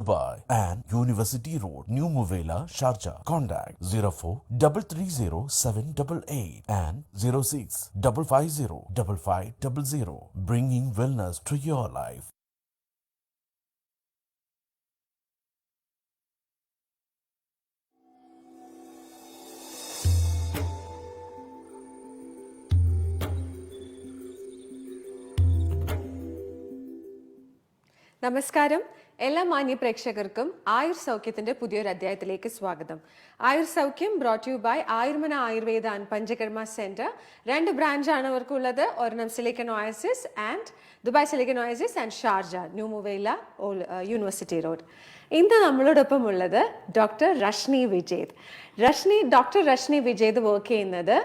Dubai, and University Road, New Muvela, Sharjah. Contact 04 330 788 and 06 550 5500. Bringing wellness to your life. നമസ്കാരം. എല്ലാ മാന്യ പ്രേക്ഷകർക്കും ആയുർ സൗഖ്യത്തിന്റെ പുതിയൊരു അധ്യായത്തിലേക്ക് സ്വാഗതം. ആയുർ സൗഖ്യം brought you by Ayurmana Ayurveda and Panchakarma centre. 2 ബ്രാഞ്ചാണ് അവർക്കുള്ളത്. ഒരെണ്ണം Silicon Oasis and Dubai Silicon Oasis and Sharjah, new Muwaileh, university road. ഇന്ന് നമ്മളോടൊപ്പം ഉള്ളത് doctor Rashni Vijeth. Doctor Rashni Vijeth work ചെയ്യുന്നത്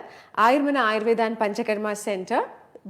Ayurmana Ayurveda and Panchakarma centre,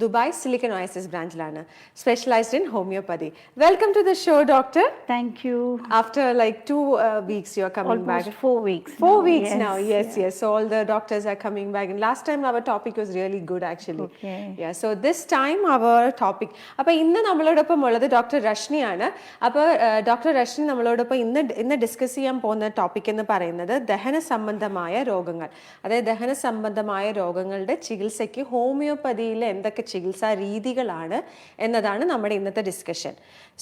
Dubai Silicon Oasis branch-lana, specialized in homeopathy. Welcome to the show, doctor. Thank you. After like 2 weeks, you are coming Almost back. 4 weeks. 4 weeks now. Yes. So all the doctors are coming back. And last time our topic was really good, actually. Okay. Yeah. So this time our topic. അപ്പോൾ ഇന്ന് നമ്മളോടൊപ്പം ഉള്ളത് doctor റഷ്നിയാണ്. അപ്പോൾ doctor റഷ്നി നമ്മളോടൊപ്പം ഇന്ന് discuss ചെയ്യാൻ പോകുന്ന topic എന്ന് പറയുന്നത് ദഹന സംബന്ധമായ രോഗങ്ങൾ. അതായത് ദഹന സംബന്ധമായ രോഗങ്ങളുടെ ചികിത്സയ്ക്ക് ഹോമിയോപ്പതിയിലെ എന്തൊക്കെ ചികിത്സാ രീതികളാണ് എന്നതാണ് നമ്മുടെ ഇന്നത്തെ discussion.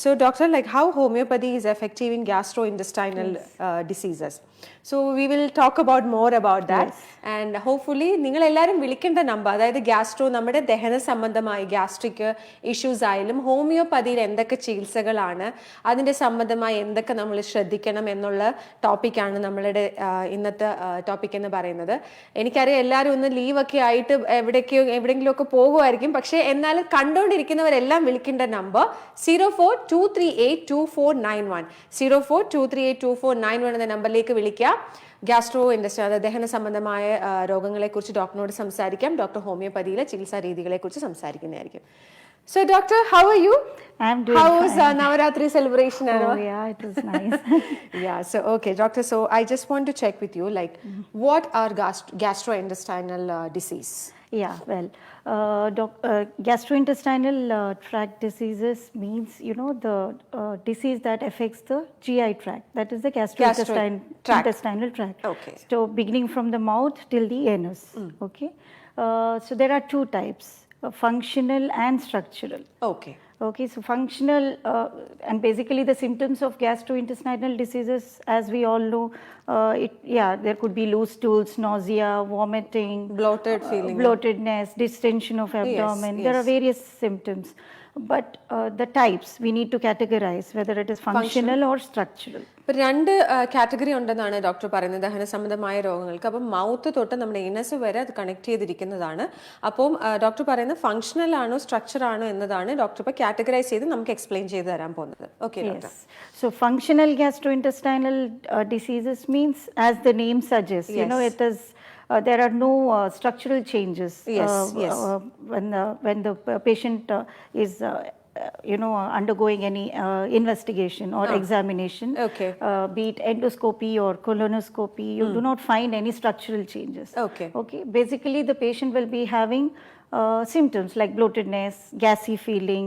So doctor, like how homeopathy is effective in gastrointestinal diseases. So we will talk about more about that. And hopefully നിങ്ങൾ എല്ലാവരും വിളിക്കേണ്ട നമ്പർ, അതായത് ഗ്യാസ്ട്രോ, നമ്മുടെ ദഹന സംബന്ധമായി ഗ്യാസ്ട്രിക് ഇഷ്യൂസ് ആയാലും ഹോമിയോപ്പതിയിൽ എന്തൊക്കെ ചികിത്സകളാണ്, അതിൻ്റെ സംബന്ധമായി എന്തൊക്കെ നമ്മൾ ശ്രദ്ധിക്കണം എന്നുള്ള ടോപ്പിക്കാണ് നമ്മളുടെ ഇന്നത്തെ ടോപ്പിക് എന്ന് പറയുന്നത്. എനിക്കറിയാം എല്ലാവരും ഒന്ന് ലീവൊക്കെ ആയിട്ട് എവിടെയെങ്കിലുമൊക്കെ പോകുമായിരിക്കും. പക്ഷേ എന്നാലും കണ്ടുകൊണ്ടിരിക്കുന്നവരെല്ലാം വിളിക്കേണ്ട നമ്പർ 0423822491 0423822491 എന്ന നമ്പറിലേക്ക് വിളിക്കുക. ഗ്യാസ്ട്രോ ഇൻഡസ്ട്രി, അതായത് ദഹന സംബന്ധമായ രോഗങ്ങളെക്കുറിച്ച് ഡോക്ടറിനോട് സംസാരിക്കാം. ഡോക്ടർ ഹോമിയോപ്പതിയിലെ ചികിത്സാ രീതികളെക്കുറിച്ച് സംസാരിക്കുന്നതായിരിക്കും. So doctor, how are you? I'm doing How fine. was Navaratri celebration? Oh yeah, it was nice. Yeah, so okay doctor, so I just want to check with you, like what are gastrointestinal disease? Yeah, well, gastrointestinal tract diseases means, the disease that affects the GI tract, that is the gastrointestinal tract. Okay. So beginning from the mouth till the anus. Okay. So there are 2 types, functional and structural. Okay, so functional, and basically the symptoms of gastrointestinal diseases, as we all know, there could be loose stools, nausea, vomiting, bloated feeling, bloatedness, distension of abdomen. There are various symptoms, but the types we need to categorize whether it is functional or structural. ഇപ്പം 2 category ഉണ്ടെന്നാണ് doctor പറയുന്നത് ദഹന സംബന്ധമായ രോഗങ്ങൾക്ക്. അപ്പം mouth തൊട്ട് നമ്മുടെ ഇനസ് വരെ അത് കണക്ട് ചെയ്തിരിക്കുന്നതാണ്. അപ്പം ഡോക്ടർ പറയുന്നത് ഫങ്ഷണൽ ആണോ സ്ട്രക്ചർ ആണോ എന്നതാണ് ഡോക്ടർ ഇപ്പോൾ കാറ്റഗറൈസ് ചെയ്ത് നമുക്ക് എക്സ്പ്ലെയിൻ ചെയ്ത് തരാൻ പോകുന്നത്. Okay doctor. So functional gastrointestinal diseases means, as the name suggests, it is there are no structural changes. When the patient is undergoing any investigation or examination, be it endoscopy or colonoscopy, you do not find any structural changes. Okay. Basically, the patient will be having symptoms like bloatedness, gassy feeling,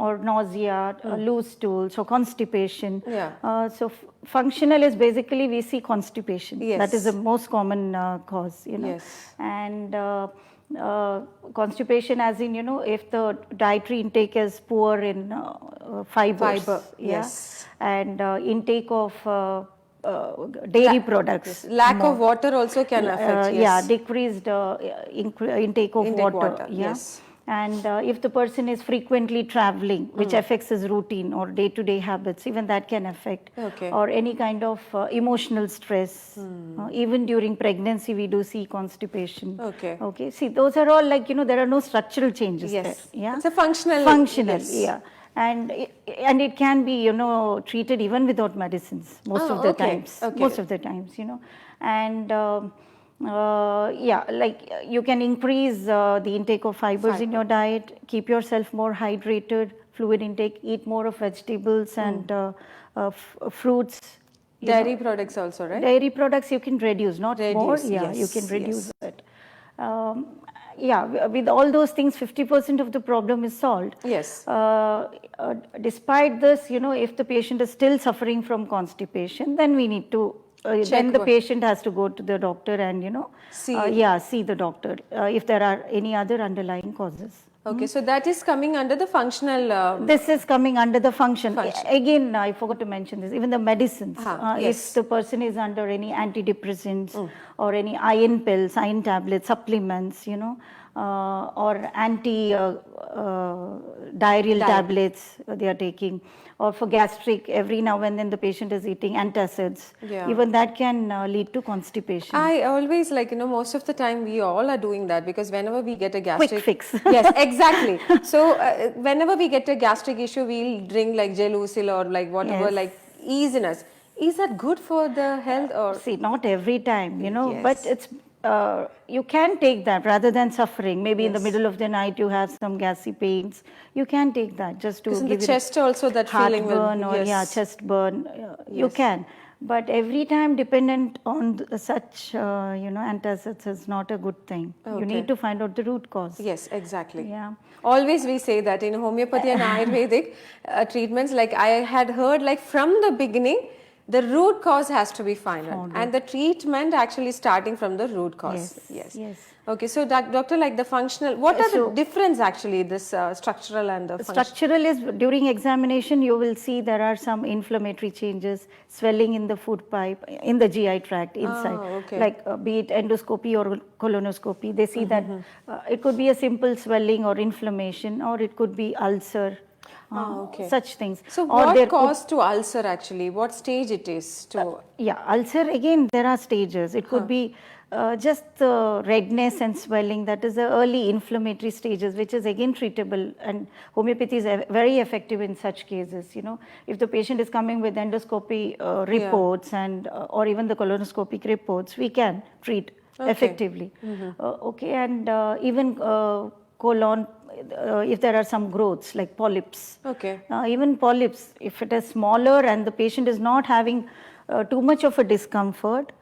or nausea, loose stools, or constipation. So functional is basically we see constipation. That is the most common cause, and constipation, as in if the dietary intake is poor in fibers, and intake of dairy products, lack of water also can affect. Decreased intake of water. And if the person is frequently traveling, which affects his routine or day-to-day habits, even that can affect. Or any kind of emotional stress. Even during pregnancy, we do see constipation. Okay. See, those are all like, there are no structural changes there. Yeah. It's a functional. And it can be, treated even without medicines most of the times. Most of the times, And like you can increase the intake of fibers in your diet, keep yourself more hydrated, fluid intake, eat more of vegetables and fruits. Dairy products also, right? Dairy products you can reduce, not more. You can reduce it. with all those things, 50% of the problem is solved. Yes. Despite this, if the patient is still suffering from constipation, then we need to, then the patient has to go to the doctor and, see the doctor if there are any other underlying causes. Okay, so that is coming under the functional. This is coming under the function. Again, I forgot to mention this. Even the medicines. If the person is under any antidepressants or any iron pills, iron tablets, supplements, or anti-diarrheal tablets they are taking, or for gastric, every now and then the patient is eating antacids. Even that can lead to constipation. I always most of the time we all are doing that, because whenever we get a gastric... Quick fix. Yes, exactly. So whenever we get a gastric issue, we'll drink like Gelusil or like whatever, like easiness. Is that good for the health? Or see, not every time, but it's you can take that rather than suffering. Maybe in the middle of the night you have some gassy pains. You can take that just to give the chest also that feeling heartburn or chest burn. You can, but every time dependent on such antacids is not a good thing. You need to find out the root cause. Yes, exactly. Yeah. Always we say that in homeopathy and Ayurvedic treatments, like I had heard, like from the beginning, the root cause has to be found, and the treatment actually starting from the root cause. Yes. Okay, so doctor, like the functional, what are the difference actually, this structural and the functional? Structural is during examination you will see there are some inflammatory changes, swelling in the food pipe, in the GI tract inside, like be it endoscopy or colonoscopy. They see that it could be a simple swelling or inflammation, or it could be ulcer. Such things. So what cause to ulcer actually? What stage it is to? Ulcer, again there are stages. It could be just the redness and swelling, that is the early inflammatory stages, which is again treatable, and homeopathy is very effective in such cases. If the patient is coming with endoscopy reports and or even the colonoscopic reports, we can treat effectively. And even colon, if there are some growths like polyps. Even polyps, if it is smaller and the patient is not having too much of a discomfort,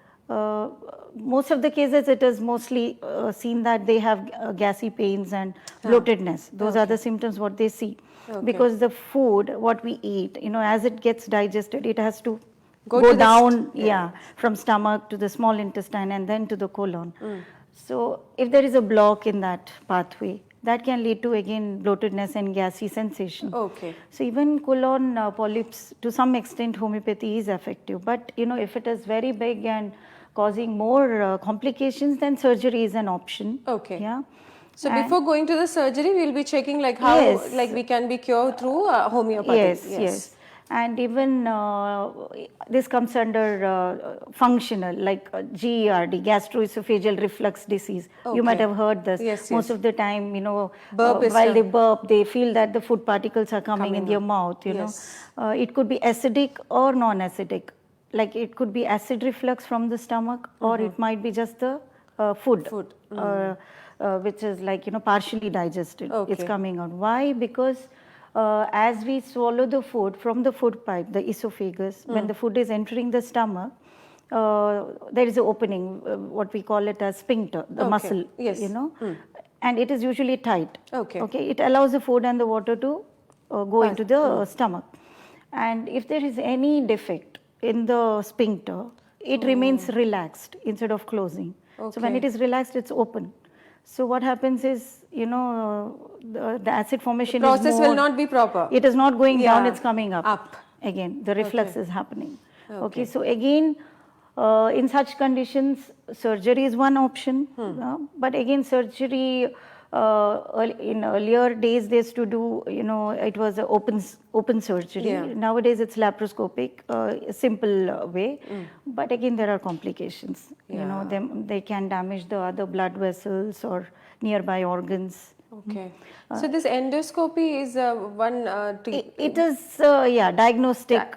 most of the cases it is mostly seen that they have gassy pains and bloatedness. Those are the symptoms what they see. Because the food, what we eat, as it gets digested, it has to go down from stomach to the small intestine and then to the colon. So if there is a block in that pathway, that can lead to again bloatedness and gassy sensation. So even colon polyps, to some extent homeopathy is effective, but if it is very big and causing more complications, then surgery is an option. So before going to the surgery, we'll be checking like how like we can be cured through homeopathy. Yes. And even this comes under functional, like GERD, gastroesophageal reflux disease. You might have heard this. Most of the time, while they burp, they feel that the food particles are coming in their mouth. It could be acidic or non-acidic. Like it could be acid reflux from the stomach, or it might be just the food. Which is like partially digested. It's coming out. Why? Because as we swallow the food from the food pipe, the esophagus, when the food is entering the stomach, there is an opening, what we call it as sphincter, the muscle, and it is usually tight. It allows the food and the water to go into the stomach. And if there is any defect in the sphincter, it remains relaxed instead of closing. So when it is relaxed, it's open. So what happens is, the acid formation the process will not be proper. It is not going down, it's coming up. Again, the reflux is happening. So again, in such conditions, surgery is one option. But again, surgery, in earlier days, they used to do, it was an open surgery. Nowadays, it's laparoscopic, a simple way. But again, there are complications. They can damage the other blood vessels or nearby organs. So this endoscopy is one it is diagnostic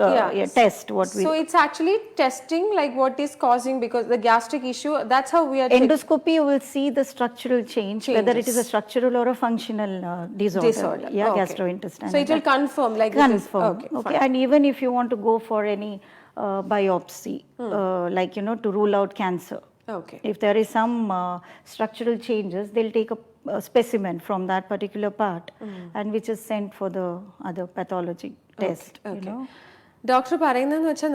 test what we so it's actually testing like what is causing, because the gastric issue, that's how we are endoscopy you will see the structural change, whether it is a structural or a functional disorder. Gastrointestinal. So it will confirm like confirm. And even if you want to go for any biopsy, like to rule out cancer, Okay. If there is some structural changes, they'll take a specimen from that particular part and which is sent for the other pathology test, you know. Doctor പറയുന്നതെന്ന് വെച്ചാൽ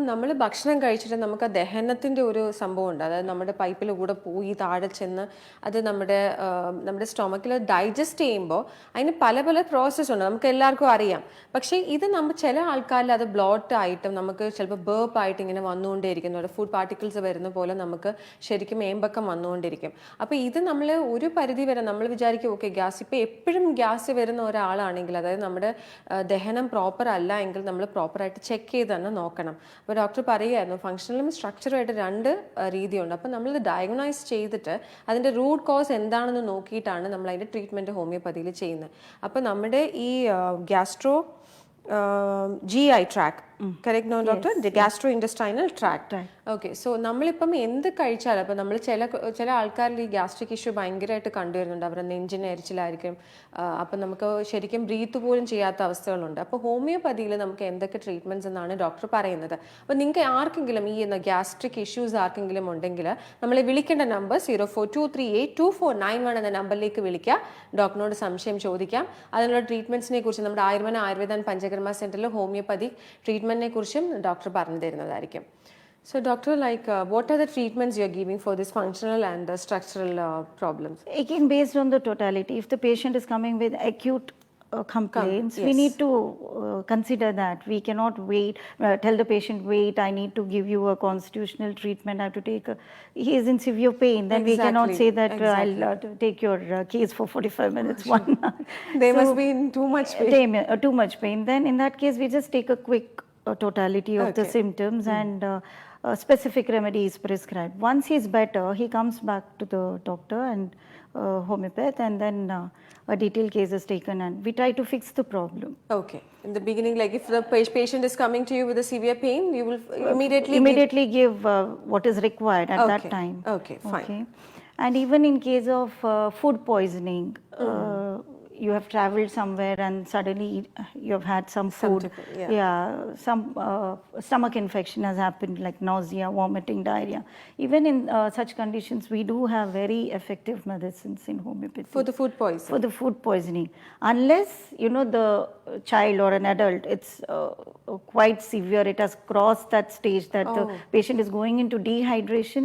നമ്മൾ ഭക്ഷണം കഴിച്ചിട്ട് നമുക്ക് ദഹനത്തിൻ്റെ ഒരു സംഭവം ഉണ്ട്. അതായത് നമ്മുടെ പൈപ്പിൽ കൂടെ പോയി താഴെ ചെന്ന് അത് നമ്മുടെ സ്റ്റൊമക്കിൽ ഡൈജസ്റ്റ് ചെയ്യുമ്പോൾ അതിന് പല പല പ്രോസസ്സ് ഉണ്ട്, നമുക്ക് എല്ലാവർക്കും അറിയാം. പക്ഷേ ഇത് ചില ആൾക്കാരിൽ അത് ബ്ലോട്ട് ആയിട്ടും നമുക്ക് ചിലപ്പോൾ ബേർപ്പ് ആയിട്ട് ഇങ്ങനെ വന്നുകൊണ്ടേയിരിക്കും, ഫുഡ് പാർട്ടിക്കിൾസ് വരുന്ന പോലെ നമുക്ക് ശരിക്കും ഏമ്പക്കം വന്നുകൊണ്ടിരിക്കും. അപ്പോൾ ഇത് നമ്മൾ ഒരു പരിധി വരെ നമ്മൾ വിചാരിക്കും ഓക്കെ ഗ്യാസ്, ഇപ്പോൾ എപ്പോഴും ഗ്യാസ് വരുന്ന ഒരാളാണെങ്കിൽ, അതായത് നമ്മുടെ ദഹനം പ്രോപ്പർ അല്ല എങ്കിൽ നമ്മൾ പ്രോപ്പറായിട്ട് ചെക്ക് ചെയ്ത് തന്നെ നോക്കണം. അപ്പോൾ ഡോക്ടർ പറയുമായിരുന്നു ഫങ്ഷണലും സ്ട്രക്ചറുമായിട്ട് രണ്ട് രീതിയുണ്ട്. അപ്പോൾ നമ്മളിത് ഡയഗ്നോസ് ചെയ്തിട്ട് അതിൻ്റെ റൂട്ട് കോസ് എന്താണെന്ന് നോക്കിയിട്ടാണ് നമ്മൾ അതിൻ്റെ ട്രീറ്റ്മെൻറ്റ് ഹോമിയോപ്പതിയിൽ ചെയ്യുന്നത്. അപ്പോൾ നമ്മുടെ ഈ GI tract, correct no doctor? The gastrointestinal tract. Okay, so നമ്മളിപ്പം എന്ത് കഴിച്ചാലും, അപ്പം നമ്മൾ ചില ആൾക്കാരിൽ ഈ ഗ്യാസ്ട്രിക് ഇഷ്യൂ ഭയങ്കരമായിട്ട് കണ്ടുവരുന്നുണ്ട്. അവരുടെ നെഞ്ചിന് എരിച്ചിലായിരിക്കും, അപ്പം നമുക്ക് ശരിക്കും ബ്രീത്ത് പോലും ചെയ്യാത്ത അവസ്ഥകളുണ്ട്. അപ്പോൾ ഹോമിയോപ്പതിയിൽ നമുക്ക് എന്തൊക്കെ ട്രീറ്റ്മെൻറ്റ്സ് എന്നാണ് ഡോക്ടർ പറയുന്നത്. അപ്പോൾ നിങ്ങൾക്ക് ആർക്കെങ്കിലും ഈ ഗ്യാസ്ട്രിക് ഇഷ്യൂസ് ആർക്കെങ്കിലും ഉണ്ടെങ്കിൽ നമ്മളെ വിളിക്കേണ്ട നമ്പർ 0423824991 എന്ന നമ്പറിലേക്ക് വിളിക്കുക. ഡോക്ടറിനോട് സംശയം ചോദിക്കാം. അതിനുള്ള ട്രീറ്റ്മെൻറ്റ്സിനെ കുറിച്ച് നമ്മുടെ ആയുർവേദ ആൻഡ് പഞ്ചകർമ്മ സെൻറ്ററിൽ ഹോമിയോപ്പതി ട്രീറ്റ്മെൻറ്റിനെ കുറിച്ചും ഡോക്ടർ പറഞ്ഞു തരുന്നതായിരിക്കും. So doctor, like what are the treatments you are giving for this functional and structural problems? Again, based on the totality, if the patient is coming with acute complaints, we need to consider that. We cannot wait, tell the patient, wait, I need to give you a constitutional treatment, I have to take he is in severe pain, then we cannot say that I'll take your case for 45 minutes, 1 hour. They must be in too much pain. Too much pain. Then in that case, we just take a quick totality of the symptoms and specific remedy is prescribed. Once he is better, he comes back to the doctor and homeopath, and then a detailed case is taken and we try to fix the problem. Okay. In the beginning, like if the patient is coming to you with a severe pain, you will immediately give what is required at that time. Okay, fine. Okay. And even in case of food poisoning, you have traveled somewhere and suddenly you have had some food, some stomach infection has happened, like nausea, vomiting, diarrhea. Even in such conditions, we do have very effective medicines in homeopathy for the food poisoning. For the food poisoning, unless the child or an adult, it's quite severe, it has crossed that stage that the patient is going into dehydration,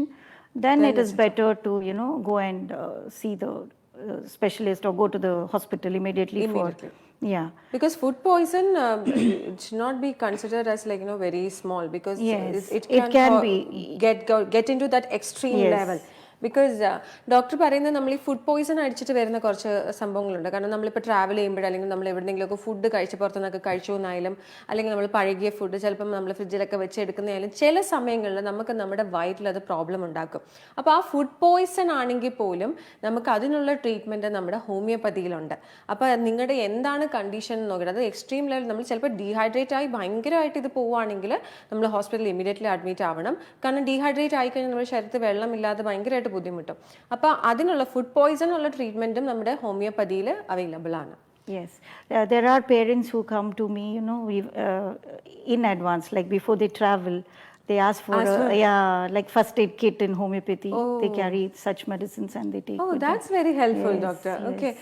then it is better to go and see the specialist or go to the hospital immediately. Because food poison it should not be considered as very small, because it can be get into that extreme level. Because doctor പറയുന്നത് നമ്മൾ ഈ food poison അടിച്ചിട്ട് വരുന്ന കുറച്ച് സംഭവങ്ങളുണ്ട്. കാരണം നമ്മളിപ്പോൾ travel ചെയ്യുമ്പോൾ അല്ലെങ്കിൽ നമ്മൾ എവിടെയെങ്കിലുമൊക്കെ ഫുഡ് കഴിച്ച് പുറത്തുനിന്നൊക്കെ കഴിച്ചു എന്നായാലും, അല്ലെങ്കിൽ നമ്മൾ പഴകിയ ഫുഡ് ചിലപ്പം നമ്മൾ ഫ്രിഡ്ജിലൊക്കെ വെച്ചെടുക്കുന്നതായാലും ചില സമയങ്ങളിൽ നമുക്ക് നമ്മുടെ വയറ്റിൽ അത് പ്രോബ്ലം ഉണ്ടാക്കും. അപ്പോൾ ആ ഫുഡ് പോയിസൺ ആണെങ്കിൽ പോലും നമുക്ക് അതിനുള്ള ട്രീറ്റ്മെൻറ്റ് നമ്മുടെ ഹോമിയോപ്പതിയിലുണ്ട്. അപ്പോൾ നിങ്ങളുടെ എന്താണ് കണ്ടീഷൻ എന്ന് നോക്കിയിട്ട്, അത് എക്സ്ട്രീം ലെവൽ നമ്മൾ ചിലപ്പോൾ ഡീഹൈഡ്രേറ്റ് ആയി ഭയങ്കരമായിട്ട് ഇത് പോവുകയാണെങ്കിൽ നമ്മൾ ഹോസ്പിറ്റലിൽ ഇമീഡിയറ്റ്ലി അഡ്മിറ്റ് ആവണം. കാരണം ഡീഹൈഡ്രേറ്റ് ആയിക്കഴിഞ്ഞാൽ നമ്മുടെ ശരീരത്തിൽ വെള്ളമില്ലാതെ ഭയങ്കരമായിട്ട് ബുദ്ധിമുട്ടും. അപ്പോൾ അതിനുള്ള ഫുഡ് പോയിസൺ ഉള്ള ട്രീറ്റ്മെന്റും നമ്മുടെ ഹോമിയോപ്പതിയിൽ അവൈലബിൾ ആണ്. Yes, there are parents who come to me, in advance, like before they travel, they ask for like first aid kit in homeopathy. They carry such medicines and they take. That's very helpful, doctor. Okay,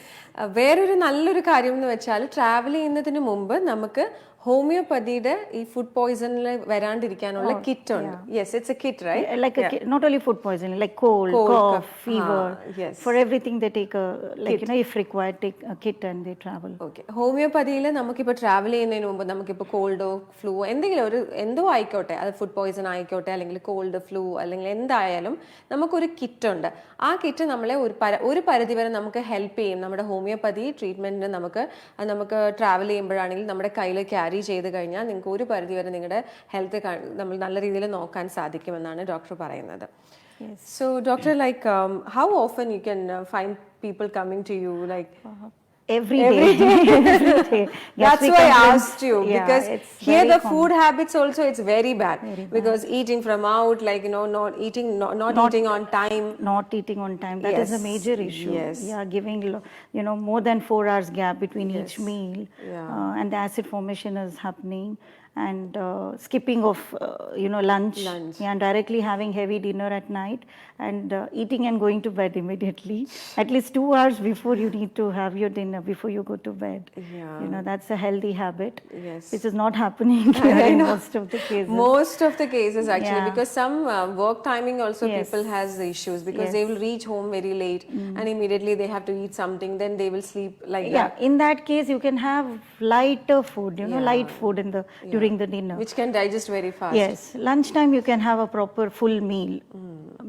വേറൊരു നല്ലൊരു കാര്യം എന്ന് വെച്ചാൽ travel ചെയ്യുന്നതിന് മുമ്പ് നമുക്ക് ഹോമിയോപ്പതിയുടെ ഈ ഫുഡ് പോയിസണിൽ വരാണ്ടിരിക്കാനുള്ള കിറ്റ് ഉണ്ട്. Yes, it's a kit, right? Like not only food poisoning, like cold, cough, fever. For everything they take if required, take a kit and they travel. Okay. ഹോമിയോപ്പതിയിൽ നമുക്കിപ്പോൾ ട്രാവൽ ചെയ്യുന്നതിന് മുമ്പ് നമുക്കിപ്പോൾ കോൾഡോ ഫ്ലൂ എന്തോ ആയിക്കോട്ടെ, അത് ഫുഡ് പോയിസൺ ആയിക്കോട്ടെ അല്ലെങ്കിൽ called flu അല്ലെങ്കിൽ എന്തായാലും നമുക്കൊരു കിറ്റ് ഉണ്ട്. ആ കിറ്റ് നമ്മളെ ഒരു പരിധിവരെ നമുക്ക് ഹെൽപ്പ് ചെയ്യും. നമ്മുടെ ഹോമിയോപ്പതി ട്രീറ്റ്മെന്റിന് നമുക്ക് ട്രാവൽ ചെയ്യുമ്പോഴാണെങ്കിൽ നമ്മുടെ കയ്യിൽ ക്യാരി ചെയ്ത് കഴിഞ്ഞാൽ നിങ്ങൾക്ക് ഒരു പരിധിവരെ നിങ്ങളുടെ ഹെൽത്ത് നമ്മൾ നല്ല രീതിയിൽ നോക്കാൻ സാധിക്കുമെന്നാണ് ഡോക്ടർ പറയുന്നത്. So doctor, like how often you can find people coming to you, like Every day. That's why I asked you, because here the food habits also, it's very bad. Because eating from out, like not eating on time. Not eating on time, that is a major issue. Giving more than 4 hours gap between each meal, and the acid formation is happening. and skipping of lunch. Yeah, and directly having heavy dinner at night, and eating and going to bed immediately, at least 2 hours before you need to have your dinner, before you go to bed. Yeah. That's a healthy habit. Yes. Which is not happening here in most of the cases. Most of the cases actually, Yeah. because some work timing also Yes. people has issues, because they will reach home very late and immediately they have to eat something, then they will sleep like Yeah, that. in that case you can have lighter food, light food during the dinner. Which can digest very fast. Yes, lunchtime you can have a proper full meal,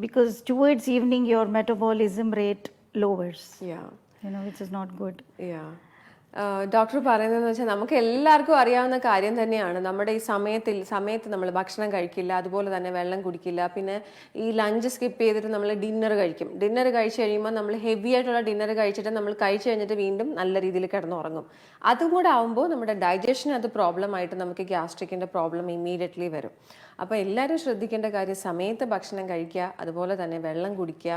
because towards evening your metabolism rate lowers, Yeah. which is not good. Yeah. Doctor പറയുന്നതെന്ന് വെച്ചാൽ നമുക്ക് എല്ലാവർക്കും അറിയാവുന്ന കാര്യം തന്നെയാണ്. നമ്മുടെ ഈ സമയത്ത് നമ്മൾ ഭക്ഷണം കഴിക്കില്ല, അതുപോലെ തന്നെ വെള്ളം കുടിക്കില്ല, പിന്നെ ഈ ലഞ്ച് സ്കിപ്പ് ചെയ്തിട്ട് നമ്മൾ ഡിന്നർ കഴിക്കും. ഡിന്നർ കഴിച്ച് കഴിയുമ്പോൾ നമ്മൾ ഹെവി ആയിട്ടുള്ള ഡിന്നർ കഴിച്ചിട്ട് നമ്മൾ കഴിച്ച് കഴിഞ്ഞിട്ട് വീണ്ടും നല്ല രീതിയിൽ കിടന്നുറങ്ങും. അതും കൂടെ ആകുമ്പോൾ നമ്മുടെ ഡൈജഷൻ അത് പ്രോബ്ലം ആയിട്ട് നമുക്ക് ഗ്യാസ്ട്രിക്കിൻ്റെ പ്രോബ്ലം ഇമ്മീഡിയറ്റ്ലി വരും. അപ്പോൾ എല്ലാവരും ശ്രദ്ധിക്കേണ്ട കാര്യം സമയത്ത് ഭക്ഷണം കഴിക്കുക, അതുപോലെ തന്നെ വെള്ളം കുടിക്കുക.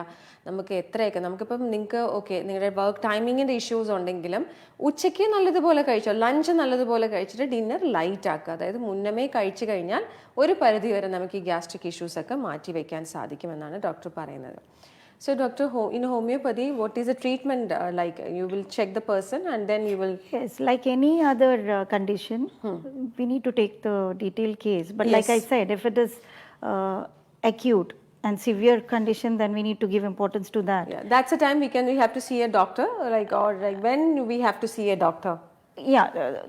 നമുക്ക് എത്രയൊക്കെ നമുക്കിപ്പം നിങ്ങൾക്ക് നിങ്ങളുടെ വർക്ക് ടൈമിങ്ങിൻ്റെ ഇഷ്യൂസ് ഉണ്ടെങ്കിലും ഉച്ചയ്ക്ക് നല്ലതുപോലെ കഴിച്ചോ, ലഞ്ച് നല്ലതുപോലെ കഴിച്ചിട്ട് ഡിന്നർ ലൈറ്റ് ആക്കുക. അതായത് മുന്നമേ കഴിച്ചു കഴിഞ്ഞാൽ ഒരു പരിധി വരെ നമുക്ക് ഈ ഗ്യാസ്ട്രിക് ഇഷ്യൂസ് ഒക്കെ മാറ്റി വയ്ക്കാൻ സാധിക്കുമെന്നാണ് ഡോക്ടർ പറയുന്നത്. So doctor, in homeopathy, what is the treatment like? You will check the person and then you will... Yes, like any other condition, we need to take the detailed case. But like I said, if it is acute and severe condition, then we need to give importance to that. Yeah, that's the time we have to see a doctor, or when we have to see a doctor. Yeah,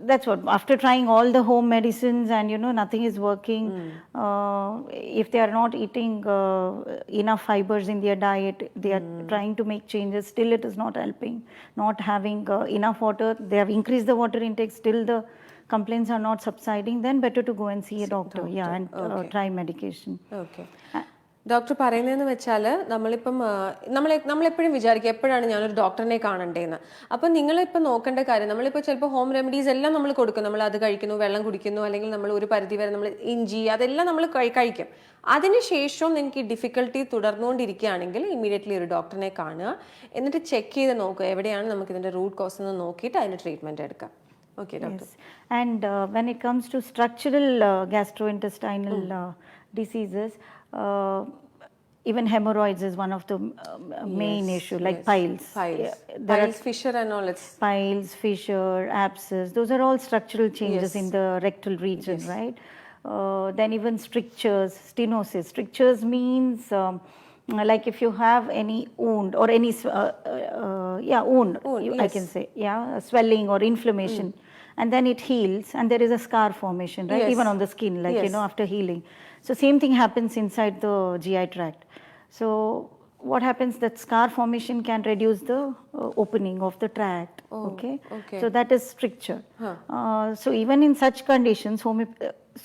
that's what. After trying all the home medicines and nothing is working, if they are not eating enough fibers in their diet, they are trying to make changes, still it is not helping. Not having enough water, they have increased the water intake, still the complaints are not subsiding, then better to go and see a doctor. Yeah, and try medication. Okay. Doctor പറയുന്നതെന്ന് വെച്ചാൽ നമ്മളെപ്പോഴും വിചാരിക്കുക എപ്പോഴാണ് ഞാനൊരു ഡോക്ടറിനെ കാണണ്ടേന്ന്. അപ്പം നിങ്ങളിപ്പോൾ നോക്കേണ്ട കാര്യം, നമ്മളിപ്പോൾ ചിലപ്പോൾ ഹോം റെമഡീസ് എല്ലാം നമ്മൾ കൊടുക്കും, നമ്മൾ അത് കഴിക്കുന്നു, വെള്ളം കുടിക്കുന്നു, അല്ലെങ്കിൽ നമ്മൾ ഒരു പരിധി വരെ നമ്മൾ ഇഞ്ചി അതെല്ലാം നമ്മൾ കഴിക്കും. അതിനുശേഷവും നിങ്ങൾക്ക് ഈ ഡിഫിക്കൽട്ടി തുടർന്നുകൊണ്ടിരിക്കുകയാണെങ്കിൽ ഇമ്മീഡിയറ്റ്ലി ഒരു ഡോക്ടറിനെ കാണുക, എന്നിട്ട് ചെക്ക് ചെയ്ത് നോക്കുക എവിടെയാണ് നമുക്ക് ഇതിൻ്റെ റൂട്ട് കോസ് എന്ന് നോക്കിയിട്ട് അതിന് ട്രീറ്റ്മെൻറ്റ് എടുക്കാം. Okay, doctor. Yes. And when it comes to structural gastrointestinal diseases, even hemorrhoids is one of the main issue, like piles. Piles, fissure and all. Piles, fissure, abscess, those are all structural changes in the rectal region, right? Then even strictures, stenosis. Strictures means like if you have any wound or any wound, I can say, swelling or inflammation, and then it heals and there is a scar formation, right? Even on the skin, like after healing. So same thing happens inside the GI tract. So what happens, that scar formation can reduce the opening of the tract. Okay. So that is stricture. So even in such conditions,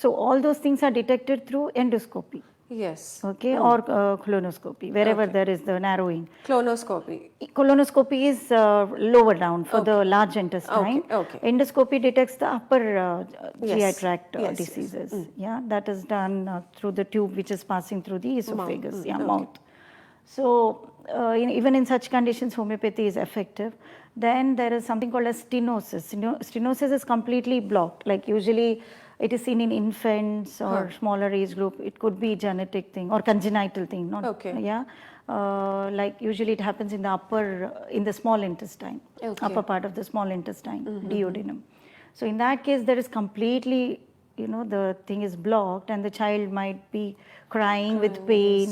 so all those things are detected through endoscopy. Yes. Okay, or colonoscopy, wherever there is the narrowing. Colonoscopy is lower down for the large intestine. Endoscopy detects the upper GI tract diseases. Yeah, that is done through the tube which is passing through the esophagus, mouth. So even in such conditions, homeopathy is effective. Then there is something called as stenosis. Stenosis is completely blocked. Like usually it is seen in infants or smaller age group. It could be genetic thing or congenital thing. Like usually it happens in the small intestine, upper part of the small intestine, duodenum. So in that case, there is completely, the thing is blocked and the child might be crying with pain,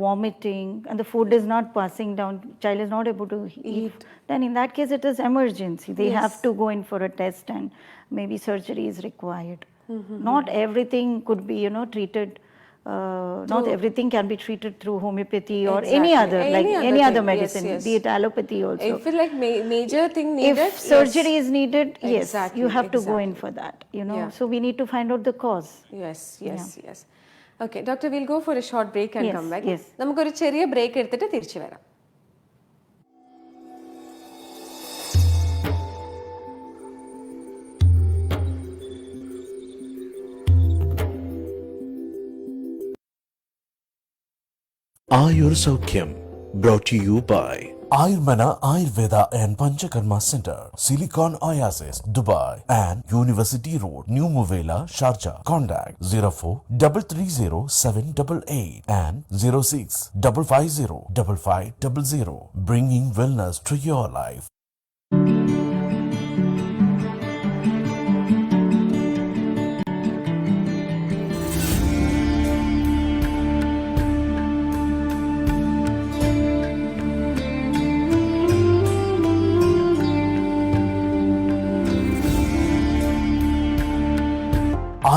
vomiting, and the food is not passing down. Child is not able to eat. Then in that case, it is emergency. They have to go in for a test and maybe surgery is required. Not everything could be, treated. Not everything can be treated through homeopathy or any other medicine, be it allopathy also. If like major thing needed, if surgery is needed, you have to go in for that. So we need to find out the cause. Yes. Okay, doctor, we'll go for a short break and come back. നമുക്കൊരു ചെറിയ break എടുത്തിട്ട് തിരിച്ചു വരാം. Ayur Saukyam, brought to you by Ayurmana Ayurveda and Panchakarma Center, Silicon Oasis, Dubai, and University Road, New Muvela, Sharjah. Contact 04 330 788 and 06 550 5500. Bringing wellness to your life.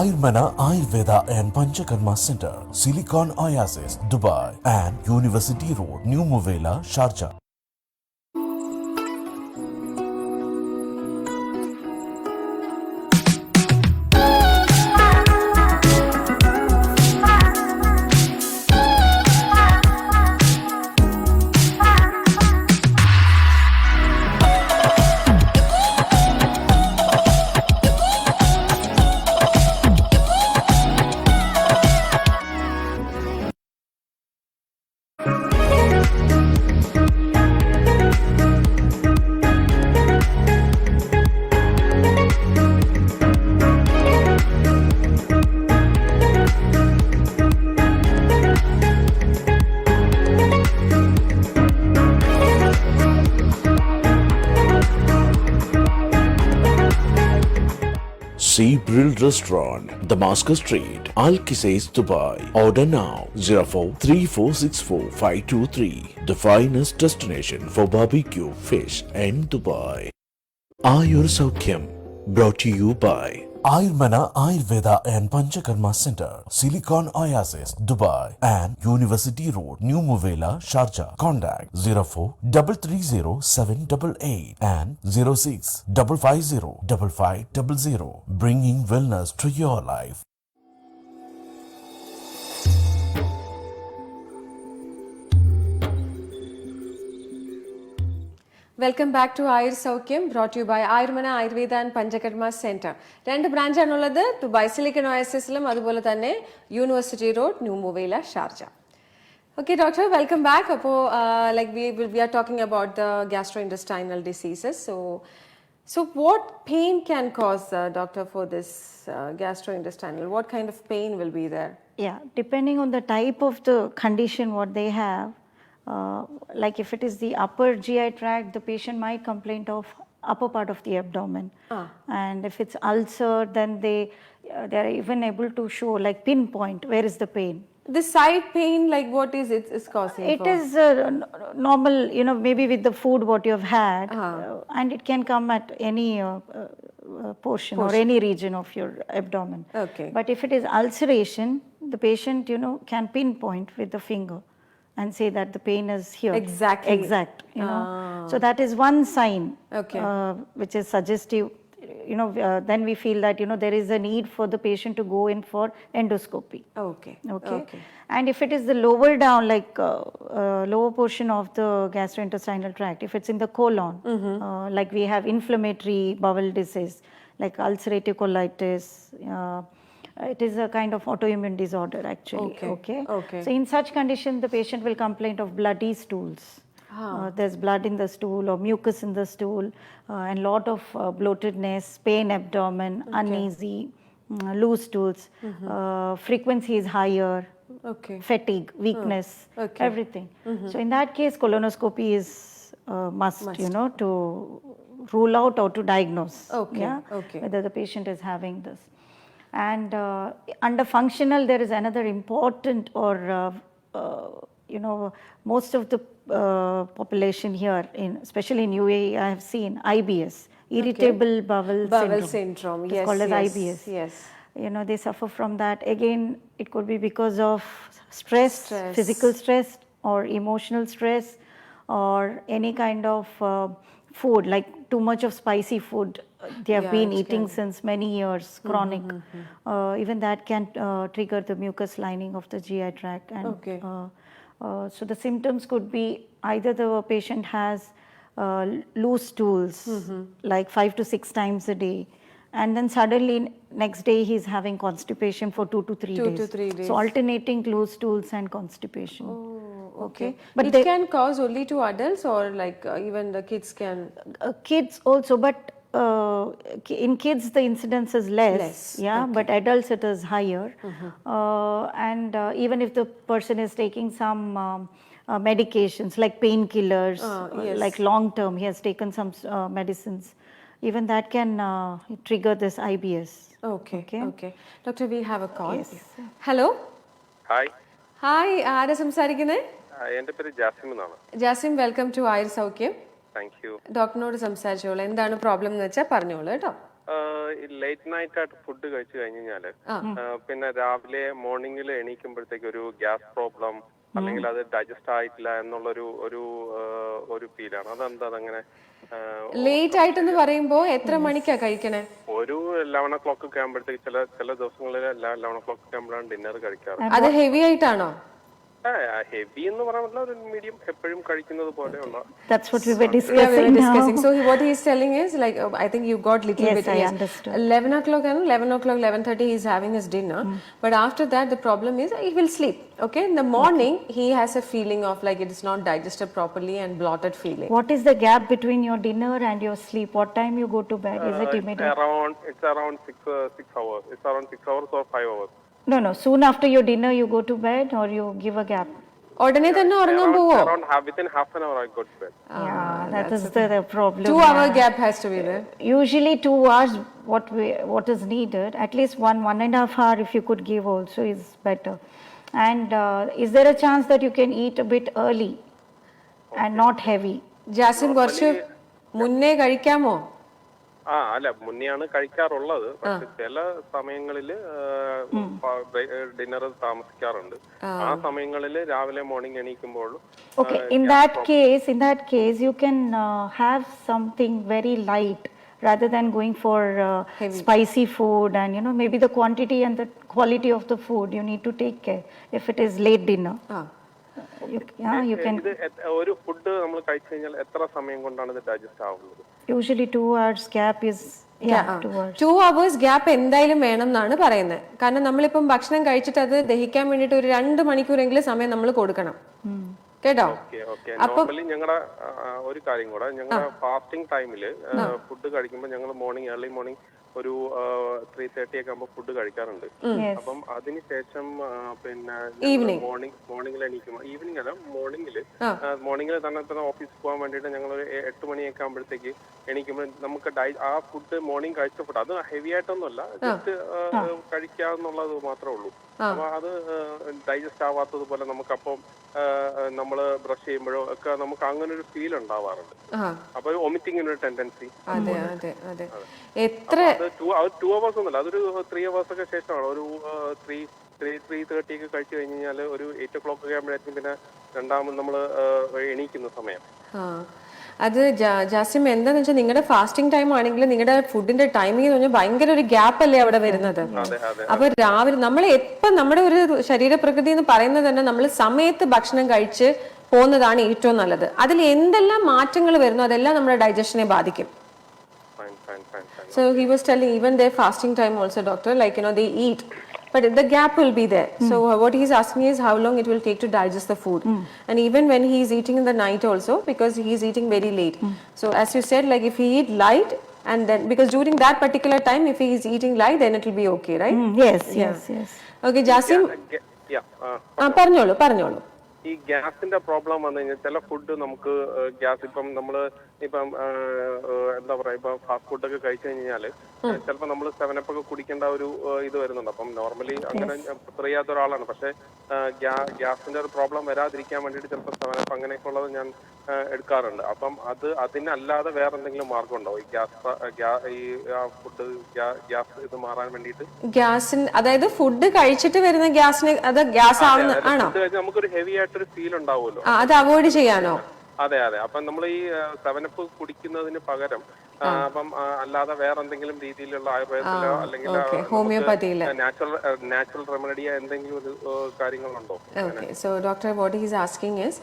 Ayurmana Ayurveda and Panchakarma Center, Silicon Oasis, Dubai, and University Road, New Muvela, Sharjah. Sea Brill Restaurant, Damascus Street, Al Qusais, Dubai. Order now 04 3464 523. The finest destination for barbecue, fish, and Dubai. Ayur Saukyam, brought to you by Ayurmana Ayurveda and Panchakarma Center, Silicon Oasis, Dubai, and University Road, New Muvela, Sharjah. Contact 04 330 788 and 06 550 5500. Bringing wellness to your life. Welcome back to Ayur സൗഖ്യം brought you by Ayurmana Ayurveda and Panchakarma centre. 2 ബ്രാഞ്ചാണുള്ളത്, Dubai Silicon ഒയാസിസിലും അതുപോലെ തന്നെ university road, new Muwaileh, Sharjah. Okay, doctor, welcome back. We are talking about the gastrointestinal diseases. So what pain can cause, doctor, for this gastrointestinal? What kind of pain will be there? Yeah, depending on the type of the condition what they have, like if it is the upper GI tract, the patient might complain of upper part of the abdomen. And if it's ulcer, then they are even able to show, like pinpoint where is the pain. The side pain, like what is it is causing? It is normal, maybe with the food what you have had, and it can come at any portion or any region of your abdomen. Okay. But if it is ulceration, the patient, can pinpoint with the finger and say that the pain is here. Exactly. Exact. So that is one sign, Okay. which is suggestive. Then we feel that there is a need for the patient to go in for endoscopy. Okay. Okay. And if it is the lower down, like lower portion of the gastrointestinal tract, if it's in the colon, like we have inflammatory bowel disease, like ulcerative colitis. It is a kind of autoimmune disorder actually. Okay. So in such condition, the patient will complain of bloody stools. There's blood in the stool or mucus in the stool, and lot of bloatedness, pain abdomen, uneasy, loose stools, frequency is higher, fatigue, weakness, everything. So in that case, colonoscopy is must, to rule out or to diagnose whether the patient is having this. And under functional, there is another important, or most of the population here, especially in UAE, I have seen IBS, irritable bowel syndrome. It's Yes, called as yes, IBS. Yes. They suffer from that. Again, it could be because of stress, physical stress or emotional stress, or any kind of food, like too much of spicy food they have been eating since many years, chronic. Even that can trigger the mucus lining of the GI tract. And so the symptoms could be either the patient has loose stools, like 5 to 6 times a day, and then suddenly next day he's having constipation for 2 to 3 days. 2 to 3 days. So alternating loose stools and constipation. Okay. But it can cause only to adults, or like even the kids can? Kids also, but in kids the incidence is less. Yeah, but adults it is higher. And even if the person is taking some medications like painkillers, like long term, he has taken some medicines, even that can trigger this IBS. Okay. Doctor, we have a call. Yes. Hello. Hi, ആരാ സംസാരിക്കുന്നത്? എൻ്റെ പേര് ജാസിം എന്നാണ്. Jasim, welcome to Ayur സൗഖ്യം. Thank you. ഡോക്ടറിനോട് സംസാരിച്ചോളൂ, എന്താണ് problem എന്ന് വെച്ചാൽ പറഞ്ഞോളൂ കേട്ടോ. ലേറ്റ് നൈറ്റ് ആയിട്ട് ഫുഡ് കഴിച്ചു കഴിഞ്ഞാല് പിന്നെ രാവിലെ മോർണിംഗിൽ എണീക്കുമ്പോഴത്തേക്ക് ഒരു ഗ്യാസ് പ്രോബ്ലം അല്ലെങ്കിൽ അത് ഡൈജസ്റ്റ് ആയിട്ടില്ല എന്നുള്ളൊരു ഒരു ഫീലാണ്. അതെന്താ അതങ്ങനെ? ലേറ്റ് ആയിട്ടെന്ന് പറയുമ്പോ എത്ര മണിക്കാ കഴിക്കണേ? ഒരു 11 o'clock ഒക്കെ ആകുമ്പോഴത്തേക്ക് ചില ദിവസങ്ങളിൽ 11 o'clock ഒക്കെ ആകുമ്പോഴാണ് ഡിന്നർ കഴിക്കാറ്. അത് ഹെവി ആയിട്ടാണോ? ഹെവി എന്ന് പറയാൻ ഒരു മീഡിയം, എപ്പോഴും കഴിക്കുന്നത് പോലെയുള്ള. That's what we were discussing now. So what he is telling is like, I think you got little bit. I understood. 11 o'clock and 11:30 he is having his dinner, but after that the problem is he will sleep. Okay, in the morning he has a feeling of like it is not digested properly and bloated feeling. What is the gap between your dinner and your sleep? What time you go to bed? Is it immediate? It's around 6 hours. It's around 6 hours or 5 hours. No. Soon after your dinner, you go to bed, or you give a gap? ഉടനെ തന്നെ ഉറങ്ങാൻ പോവോ? Within half an hour I go to bed. Yeah, that is the problem. 2 hour gap has to be there. Usually 2 hours, what is needed. At least 1.5 hour if you could give also is better. And is there a chance that you can eat a bit early and not heavy? Jasim, കുറച്ച് മുന്നേ കഴിക്കാമോ? അല്ല, മുന്നെയാണ് കഴിക്കാറുള്ളത്. പക്ഷെ ചില സമയങ്ങളിൽ dinner താമസിക്കാറുണ്ട്. ആ സമയങ്ങളിൽ രാവിലെ മോർണിംഗ് എണീക്കുമ്പോൾ in that case you can have something very light rather than going for spicy food, and maybe the quantity and the quality of the food you need to take care if it is late dinner. You can. ഒരു food നമ്മൾ കഴിച്ചു കഴിഞ്ഞാൽ എത്ര സമയം കൊണ്ടാണ് ഇത് digest ആവുന്നത്? Usually 2 hours gap is 2 hours. 2 hours gap എന്തായാലും വേണം എന്നാണ് പറയുന്നത്. കാരണം നമ്മളിപ്പം ഭക്ഷണം കഴിച്ചിട്ട് അത് ദഹിക്കാൻ വേണ്ടിട്ട് ഒരു 2 മണിക്കൂറെങ്കിലും സമയം നമ്മൾ കൊടുക്കണം കേട്ടോ. നോർമലി ഞങ്ങളുടെ ഒരു കാര്യം കൂടെ, ഞങ്ങളുടെ ഫാസ്റ്റിംഗ് ടൈമില് ഫുഡ് കഴിക്കുമ്പോൾ ഞങ്ങൾ ഏർലി മോർണിംഗ് ഒരു 3:30 ഒക്കെ ആകുമ്പോൾ ഫുഡ് കഴിക്കാറുണ്ട്. അപ്പം അതിനുശേഷം പിന്നെ മോർണിംഗിൽ എണീക്കുമ്പോൾ, ഈവനിങ് അല്ല മോർണിംഗിൽ തന്നെ ഓഫീസിൽ പോകാൻ വേണ്ടിയിട്ട് ഞങ്ങൾ ഒരു 8 മണിയൊക്കെ ആകുമ്പോഴത്തേക്ക് എണീക്കുമ്പോൾ നമുക്ക് ആ ഫുഡ് മോർണിംഗ് കഴിച്ച ഫുഡ് അത് ഹെവി ആയിട്ടൊന്നുമല്ല, ജസ്റ്റ് കഴിക്കാന്നുള്ളത് മാത്രമേ ഉള്ളൂ. അപ്പൊ അത് ഡൈജസ്റ്റ് ആവാത്തതുപോലെ നമുക്കപ്പം നമ്മള് ബ്രഷ് ചെയ്യുമ്പോഴോ ഒക്കെ നമുക്ക് അങ്ങനെ ഒരു ഫീൽ ഉണ്ടാവാറുണ്ട്. അപ്പൊ വോമിറ്റിംഗിന് ഒരു ടെൻഡൻസി. 2 hours ഒന്നുമല്ല, അതൊരു 3 hours ഒക്കെ ശേഷമാണ്. ഒരു 3:30 ഒക്കെ കഴിച്ചു കഴിഞ്ഞാൽ ഒരു 8 o'clock ഒക്കെ ആകുമ്പോഴായിരിക്കും പിന്നെ രണ്ടാമത് നമ്മള് എണീക്കുന്ന സമയം. അത് ജാസിം, എന്താന്ന് വെച്ചാൽ നിങ്ങളുടെ ഫാസ്റ്റിംഗ് ടൈം ആണെങ്കിൽ നിങ്ങളുടെ ഫുഡിന്റെ ടൈമിംഗ് എന്ന് പറഞ്ഞാൽ ഭയങ്കര ഒരു ഗ്യാപ്പ് അല്ലേ അവിടെ വരുന്നത്. അപ്പൊ രാവിലെ നമ്മൾ എപ്പം നമ്മുടെ ഒരു ശരീരപ്രകൃതി എന്ന് പറയുന്നത് തന്നെ നമ്മൾ സമയത്ത് ഭക്ഷണം കഴിച്ച് പോകുന്നതാണ് ഏറ്റവും നല്ലത്. അതിൽ എന്തെല്ലാം മാറ്റങ്ങൾ വരുന്നു അതെല്ലാം നമ്മുടെ ഡൈജഷനെ ബാധിക്കും. So he was telling even their fasting time also, doctor, like they eat, but the gap will be there. So what he's asking is how long it will take to digest the food. And even when he is eating in the night also, because he is eating very late. So as you said, like if he eat light, and then because during that particular time if he is eating light, then it will be okay, right? Yes. Okay, Jasim, പറഞ്ഞോളൂ. ഈ ഗ്യാസിന്റെ problem വന്നു കഴിഞ്ഞാൽ ചില food നമുക്ക് gas ഇപ്പം എന്താ പറയാ, ഇപ്പൊ ഫാസ്റ്റ് ഫുഡ് ഒക്കെ കഴിച്ചു കഴിഞ്ഞാല് ചിലപ്പോ നമ്മൾ 7 Up ഒക്കെ കുടിക്കേണ്ട ഒരു ഇത് വരുന്നുണ്ട്. അപ്പം നോർമലി അങ്ങനെ പ്രിഫർ ചെയ്യാത്ത ഒരാളാണ്. പക്ഷെ ഗ്യാസിന്റെ ഒരു പ്രോബ്ലം വരാതിരിക്കാൻ വേണ്ടിയിട്ട് ചിലപ്പോൾ 7 Up അങ്ങനെയൊക്കെ ഉള്ളത് ഞാൻ എടുക്കാറുണ്ട്. അപ്പം അതിനല്ലാതെ വേറെ എന്തെങ്കിലും മാർഗം ഉണ്ടോ ഈ ഫുഡ് ഗ്യാസ് ഇത് മാറാൻ വേണ്ടിയിട്ട്? ഗ്യാസിന്, അതായത് ഫുഡ് കഴിച്ചിട്ട് വരുന്ന ഗ്യാസിന് അത് ഗ്യാസ് ആവുന്ന ആണോ? നമുക്കൊരു ഹെവി ആയിട്ടൊരു ഫീൽ ഉണ്ടാവുമല്ലോ, അത് അവോയ്ഡ് ചെയ്യാനോ? അതെ. അപ്പൊ നമ്മൾ ഈ 7 Up കുടിക്കുന്നതിന് പകരം അപ്പം അല്ലാതെ വേറെ എന്തെങ്കിലും രീതിയിലുള്ള ആയുർവേദത്തിലോ അല്ലെങ്കിൽ ഹോമിയോപ്പതിയില് നാച്ചുറൽ റെമഡിയോ എന്തെങ്കിലും ഒരു കാര്യങ്ങളുണ്ടോ? Okay, so doctor, what he's asking is,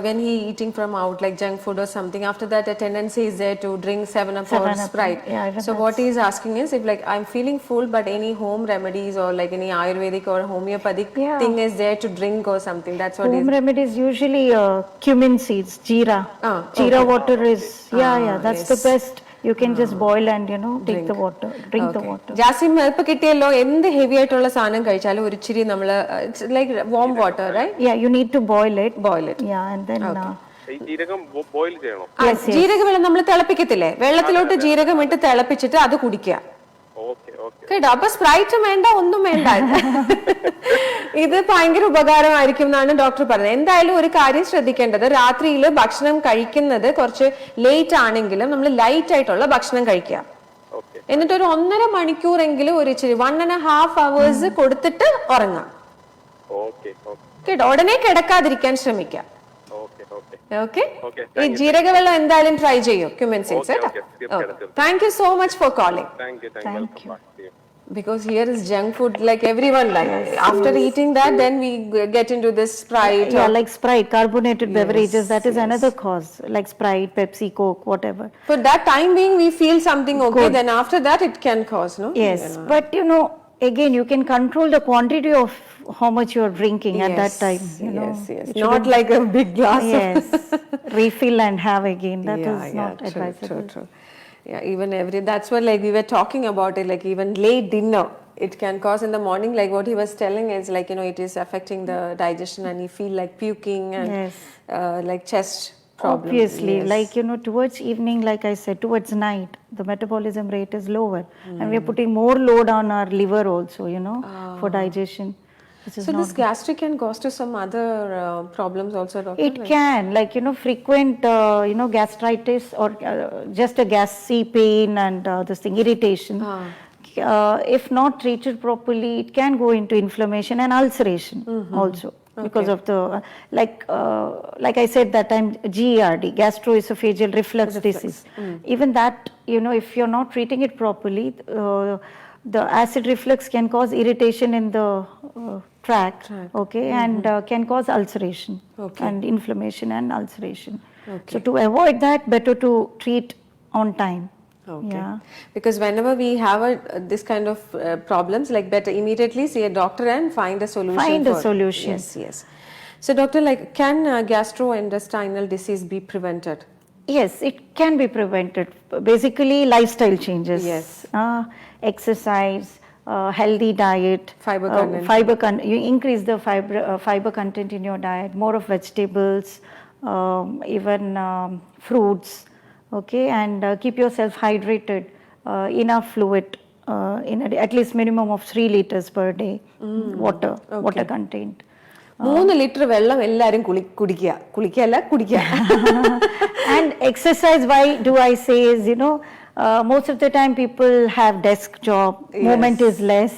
when he eating from out like junk food or something, after that a tendency is there to drink 7-Up or 7-Up, Sprite. yeah, even So what he's asking is, if like I'm feeling full, but any home remedies or like any Ayurvedic or homeopathic thing is there to drink or something. That's what home remedies usually cumin seeds, jeera. Jeera water is that's the best. You can just boil and take the water, drink the water. Jasim ഇപ്പൊ കിട്ടിയല്ലോ, എന്ത് heavy ആയിട്ടുള്ള സാധനം കഴിച്ചാലും ഒരു ഇച്ചിരി നമ്മള് like warm water, right? Yeah, you need to boil it. Yeah, and then ജീരകം ബോയിൽ ചെയ്യണോ? ജീരക വെള്ളം നമ്മൾ തിളപ്പിക്കത്തില്ലേ, വെള്ളത്തിലോട്ട് ജീരകം ഇട്ട് തിളപ്പിച്ചിട്ട് അത് കുടിക്കുക. കേട്ടോ, അപ്പൊ സ്പ്രൈറ്റും വേണ്ട, ഒന്നും വേണ്ട. ഇത് ഭയങ്കര ഉപകാരമായിരിക്കും എന്നാണ് ഡോക്ടർ പറഞ്ഞത്. എന്തായാലും ഒരു കാര്യം ശ്രദ്ധിക്കേണ്ടത്, രാത്രിയിൽ ഭക്ഷണം കഴിക്കുന്നത് കുറച്ച് ലേറ്റ് ആണെങ്കിലും നമ്മൾ ലൈറ്റ് ആയിട്ടുള്ള ഭക്ഷണം കഴിക്കുക. എന്നിട്ട് ഒരു 1.5 മണിക്കൂറെങ്കിലും ഒരു ഇച്ചിരി 1.5 hours കൊടുത്തിട്ട് ഉറങ്ങാം. കേട്ടോ, ഉടനെ കിടക്കാതിരിക്കാൻ ശ്രമിക്കാം. ഓക്കെ, ഈ ജീരക വെള്ളം എന്തായാലും ട്രൈ ചെയ്യും, cumin seeds. Thank you so much for calling. Because here is junk food, like everyone like. After eating that, then we get into this Sprite. Yeah, like Sprite, carbonated beverages. That is another cause, like Sprite, Pepsi, Coke, whatever. For that time being, we feel something okay. Good. Then after that, it can cause, no? Yes, but again, you can control the quantity of how much you are drinking at that time. Yes. Not like a big glass. Yes, refill and have again. That is not advisable. True. Yeah, even that's what like we were talking about it, like even late dinner it can cause in the morning, like what he was telling is like it is affecting the digestion and you feel like puking and like chest problems. Obviously, like towards evening, like I said, towards night the metabolism rate is lower and we are putting more load on our liver also, for digestion. So this gastric can cause to some other problems also, doctor? It can, like frequent gastritis or just a gassy pain and this thing, irritation. If not treated properly, it can go into inflammation and ulceration also, because of the like I said that time, GERD, gastroesophageal reflux disease. Even that, if you're not treating it properly, the acid reflux can cause irritation in the tract. Okay, and can cause ulceration and inflammation and ulceration. So to avoid that, better to treat on time. Yeah, because whenever we have this kind of problems, like better immediately see a doctor and find a solution. Yes. So doctor, like can gastrointestinal disease be prevented? Yes, it can be prevented. Basically, lifestyle changes. Yes. Exercise, healthy diet, fiber content. You increase the fiber content in your diet, more of vegetables, even fruits. Okay, and keep yourself hydrated, enough fluid, at least minimum of 3 liters per day. Water content. 3 litre വെള്ളം എല്ലാരും കുടിക്കുക. And exercise, why do I say is, most of the time people have desk job, movement is less,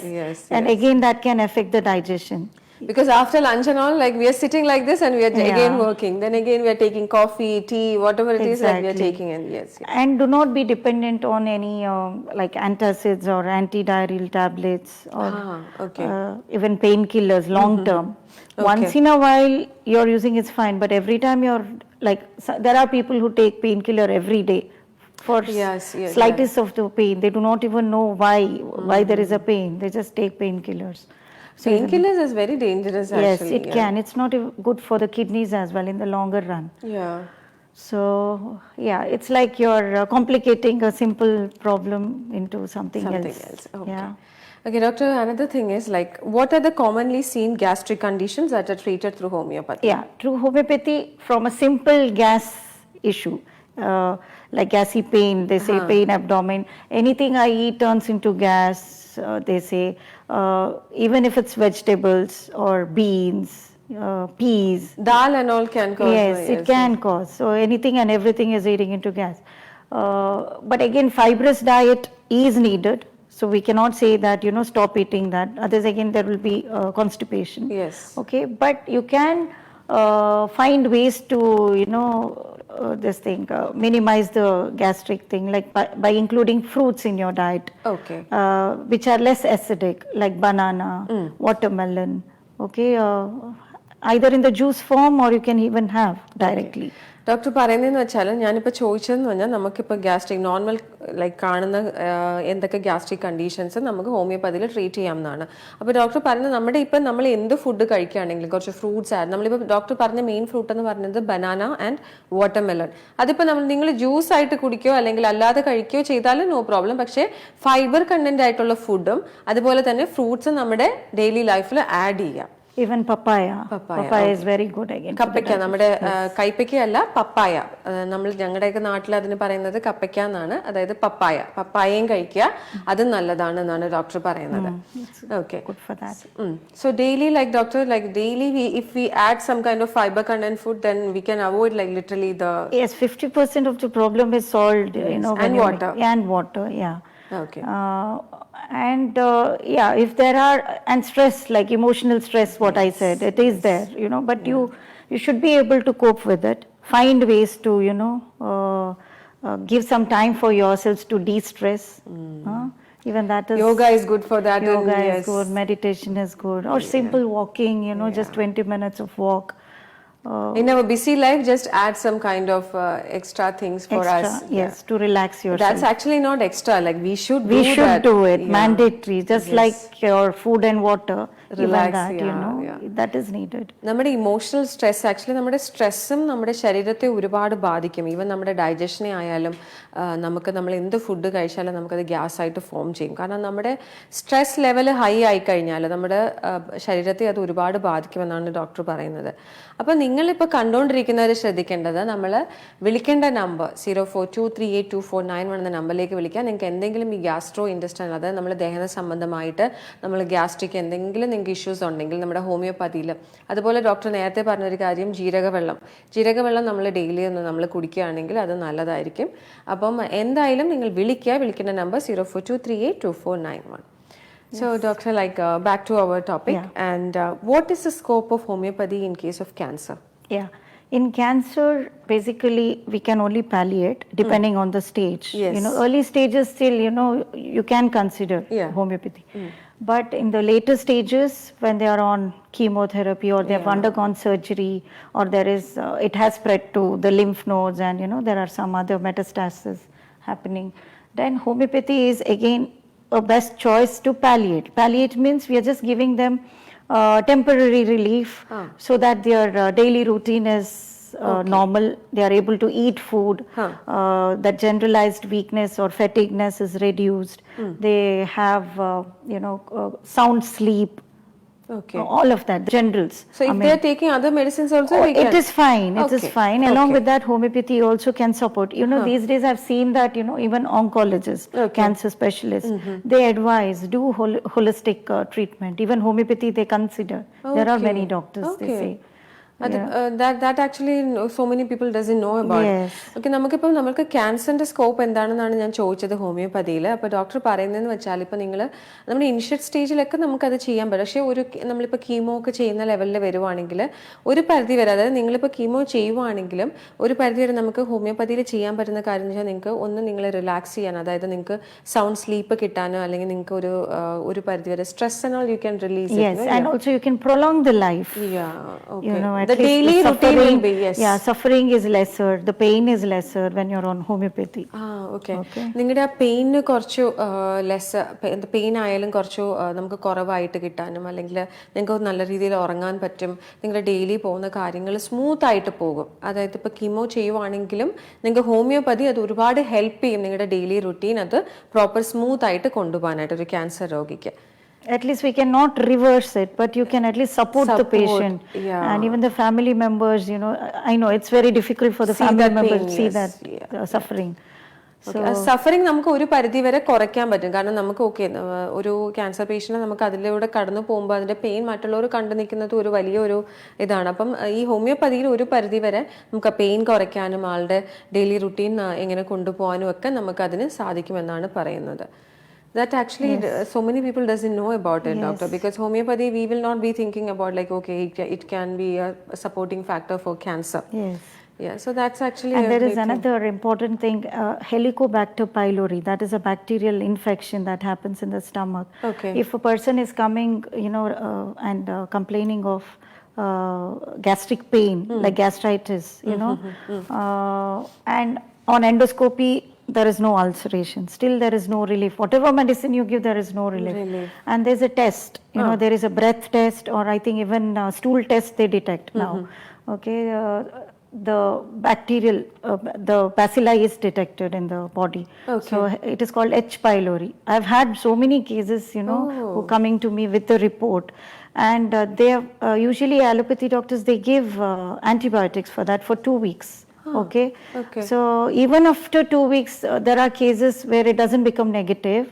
and again that can affect the digestion. Because after lunch and all, like we are sitting like this and we are again working. Then again we are taking coffee, tea, whatever it is that we are taking. And and do not be dependent on any like antacids or antidiarrheal tablets or even painkillers long term. Once in a while you're using it's fine, but every time you're like, there are people who take painkiller every day for slightest of the pain. They do not even know why there is a pain. They just take painkillers. Painkillers is very dangerous actually. Yes, it can. It's not good for the kidneys as well in the longer run. Yeah. So, it's like you're complicating a simple problem into something else. Okay. Yeah. Okay, doctor, another thing is like, what are the commonly seen gastric conditions that are treated through homeopathy? Yeah, through homeopathy, from a simple gas issue, like gassy pain, they say pain, abdomen, anything I eat turns into gas, they say, even if it's vegetables or beans, peas. Dal and all can cause. Yes, it can cause. So anything and everything is eating into gas. But again, fibrous diet is needed. So we cannot say that, stop eating that. Otherwise, again, there will be constipation. Yes. Okay, but you can find ways to, this thing, minimize the gastric thing, like by including fruits in your diet, Okay. which are less acidic, like banana, watermelon, okay, either in the juice form or you can even have directly. Doctor പറയുന്നതെന്ന് വെച്ചാൽ ഞാനിപ്പോൾ ചോദിച്ചതെന്ന് പറഞ്ഞാൽ നമുക്കിപ്പോൾ gastric normal like കാണുന്ന എന്തൊക്കെ gastric conditions നമുക്ക് ഹോമിയോപ്പതിയിൽ treat ചെയ്യാവുന്നതാണ്. അപ്പോൾ ഡോക്ടർ പറയുന്നത് നമ്മുടെ ഇപ്പം നമ്മൾ എന്ത് ഫുഡ് കഴിക്കുകയാണെങ്കിലും കുറച്ച് ഫ്രൂട്ട്സ് ആഡ്, നമ്മളിപ്പോൾ ഡോക്ടർ പറഞ്ഞ മെയിൻ ഫ്രൂട്ട് എന്ന് പറയുന്നത് ബനാന ആൻഡ് വാട്ടർമെലൺ. അതിപ്പോൾ നിങ്ങൾ ജ്യൂസ് ആയിട്ട് കുടിക്കുകയോ അല്ലെങ്കിൽ അല്ലാതെ കഴിക്കുകയോ ചെയ്താലും നോ പ്രോബ്ലം. പക്ഷേ ഫൈബർ കണ്ടന്റ് ആയിട്ടുള്ള ഫുഡും അതുപോലെ തന്നെ ഫ്രൂട്ട്സും നമ്മുടെ ഡെയിലി ലൈഫിൽ ആഡ് ചെയ്യാം. Even papaya. Papaya is very good again. കപ്പയ്ക്ക, നമ്മുടെ കൈപ്പയ്ക്കയല്ല പപ്പായ, നമ്മൾ ഞങ്ങളുടെയൊക്കെ നാട്ടിൽ അതിന് പറയുന്നത് കപ്പയ്ക്ക എന്നാണ്, അതായത് പപ്പായയും കഴിക്കുക, അത് നല്ലതാണ് എന്നാണ് ഡോക്ടർ പറയുന്നത്. Okay, good for that. So daily, like doctor, like daily if we add some kind of fiber content food, then we can avoid like literally the 50% of the problem is solved, and water. And water, yeah. Okay. And if there are, and stress, like emotional stress, what I said, it is there, but you should be able to cope with it, find ways to give some time for yourselves to de-stress. Even that is, yoga is good for that. Yoga is good, meditation is good, or simple walking, just 20 minutes of walk. In our busy life, just add some kind of extra things for us. Yes, to relax yourself. That's actually not extra. Like we should do it. Mandatory, just like your food and water. Relax, that, that is needed. നമ്മുടെ emotional stress actually നമ്മുടെ സ്ട്രെസ്സും നമ്മുടെ ശരീരത്തെ ഒരുപാട് ബാധിക്കും. Even നമ്മുടെ ഡൈജഷനെ ആയാലും നമ്മൾ എന്ത് ഫുഡ് കഴിച്ചാലും നമുക്കത് ഗ്യാസ് ആയിട്ട് ഫോം ചെയ്യും. കാരണം നമ്മുടെ സ്ട്രെസ് ലെവൽ ഹൈ ആയി കഴിഞ്ഞാൽ നമ്മുടെ ശരീരത്തെ അത് ഒരുപാട് ബാധിക്കുമെന്നാണ് ഡോക്ടർ പറയുന്നത്. അപ്പോൾ നിങ്ങളിപ്പോൾ കണ്ടുകൊണ്ടിരിക്കുന്നവർ ശ്രദ്ധിക്കേണ്ടത്, നമ്മൾ വിളിക്കേണ്ട നമ്പർ 04238249 എന്ന നമ്പറിലേക്ക് വിളിക്കുക. നിങ്ങൾക്ക് എന്തെങ്കിലും ഈ ഗ്യാസ്ട്രോ ഇൻറ്റെസ്റ്റൈനൽ, അതായത് നമ്മൾ ദഹന സംബന്ധമായിട്ട് നമ്മൾ ഗ്യാസ്ട്രിക് എന്തെങ്കിലും നിങ്ങൾക്ക് ഇഷ്യൂസ് ഉണ്ടെങ്കിൽ നമ്മുടെ ഹോമിയോപ്പതിയിൽ, അതുപോലെ ഡോക്ടർ നേരത്തെ പറഞ്ഞൊരു കാര്യം ജീരകവെള്ളം നമ്മൾ ഡെയിലി ഒന്ന് നമ്മൾ കുടിക്കുകയാണെങ്കിൽ അത് നല്ലതായിരിക്കും. അപ്പം എന്തായാലും നിങ്ങൾ വിളിക്കേണ്ട number 04238249. So doctor, like back to our topic, and what is the scope of homeopathy in case of cancer? Yeah, in cancer basically we can only palliate depending on the stage. Yes. Early stages still you can consider homeopathy. But in the later stages, when they are on chemotherapy or they have undergone surgery, or there is it has spread to the lymph nodes, and there are some other metastases happening, then homeopathy is again a best choice to palliate. Palliate means we are just giving them temporary relief so that their daily routine is normal, they are able to eat food, that generalized weakness or fatigueness is reduced, they have sound sleep. Okay. All of that, generals. So if they are taking other medicines also, it is fine. It is fine. Along with that, homeopathy also can support. These days I've seen that even oncologists, cancer specialists, they advise do holistic treatment. Even homeopathy they consider. There are many doctors they say. That actually so many people doesn't know about. Okay, നമുക്ക് ക്യാൻസറിന്റെ scope എന്താണെന്നാണ് ഞാൻ ചോദിച്ചത് ഹോമിയോപ്പതിയിൽ. അപ്പോൾ doctor പറയുന്നതെന്ന് വെച്ചാൽ ഇപ്പോൾ നമ്മുടെ ഇനിഷ്യൽ സ്റ്റേജിലൊക്കെ നമുക്കത് ചെയ്യാൻ പറ്റും. പക്ഷേ നമ്മളിപ്പോൾ കീമോ ഒക്കെ ചെയ്യുന്ന ലെവലിൽ വരുവാണെങ്കിൽ ഒരു പരിധി വരെ, അതായത് നിങ്ങളിപ്പോൾ കീമോ ചെയ്യുവാണെങ്കിലും ഒരു പരിധി വരെ നമുക്ക് ഹോമിയോപ്പതിയിൽ ചെയ്യാൻ പറ്റുന്ന കാര്യം എന്ന് വെച്ചാൽ നിങ്ങൾക്ക് ഒന്ന് നിങ്ങളെ റിലാക്സ് ചെയ്യാൻ, അതായത് നിങ്ങൾക്ക് സൗണ്ട് സ്ലീപ്പ് കിട്ടാനോ അല്ലെങ്കിൽ നിങ്ങൾക്ക് ഒരു പരിധി വരെ stress and all you can release it. And also you can prolong the life. Okay. The daily routine will be, suffering is lesser, the pain is lesser when you're on homeopathy. Okay. നിങ്ങളുടെ ആ pain കുറച്ച് pain ആയാലും കുറച്ച് നമുക്ക് കുറവായിട്ട് കിട്ടാനും, അല്ലെങ്കിൽ നിങ്ങൾക്ക് നല്ല രീതിയിൽ ഉറങ്ങാൻ പറ്റും, നിങ്ങളുടെ ഡെയിലി പോകുന്ന കാര്യങ്ങൾ സ്മൂത്ത് ആയിട്ട് പോകും. അതായത് ഇപ്പോൾ കീമോ ചെയ്യുവാണെങ്കിലും നിങ്ങൾക്ക് ഹോമിയോപ്പതി അത് ഒരുപാട് ഹെൽപ്പ് ചെയ്യും നിങ്ങളുടെ ഡെയിലി റുട്ടീൻ അത് പ്രോപ്പർ സ്മൂത്ത് ആയിട്ട് കൊണ്ടുപോകാനായിട്ട് ഒരു ക്യാൻസർ രോഗിക്ക്. At least we cannot reverse it, but you can at least support the patient. And even the family members, I know it's very difficult for the family members to see that suffering. Suffering നമുക്ക് ഒരു പരിധി വരെ കുറയ്ക്കാൻ പറ്റും. കാരണം നമുക്ക് ഒരു cancer patient നമുക്ക് അതിലൂടെ കടന്നു പോകുമ്പോൾ അതിന്റെ പെയിൻ മറ്റുള്ളവർ കണ്ടു നിൽക്കുന്നത് ഒരു വലിയൊരു ഇതാണ്. അപ്പം ഈ ഹോമിയോപ്പതിയിൽ ഒരു പരിധി വരെ നമുക്ക് പെയിൻ കുറയ്ക്കാനും ആളുടെ ഡെയിലി റുട്ടീൻ എങ്ങനെ കൊണ്ടുപോകാനും ഒക്കെ നമുക്ക് അതിന് സാധിക്കുമെന്നാണ് പറയുന്നത്. That actually so many people doesn't know about it, doctor, because homeopathy we will not be thinking about like it can be a supporting factor for cancer. Yeah, so that's actually And a there is great thing. another important thing, Helicobacter pylori. That is a bacterial infection that happens in the stomach. Okay. If a person is coming, and complaining of gastric pain, like gastritis, and on endoscopy, there is no ulceration. Still, there is no relief. Whatever medicine you give, there is no relief. And there's a test. There is a breath test, or I think even stool test they detect now. Okay. The bacterial, the bacilli is detected in the body. Okay. So it is called H. pylori. I've had so many cases, who coming to me with the report, and they have, usually allopathy doctors, they give antibiotics for that for 2 weeks. Okay. So even after 2 weeks, there are cases where it doesn't become negative.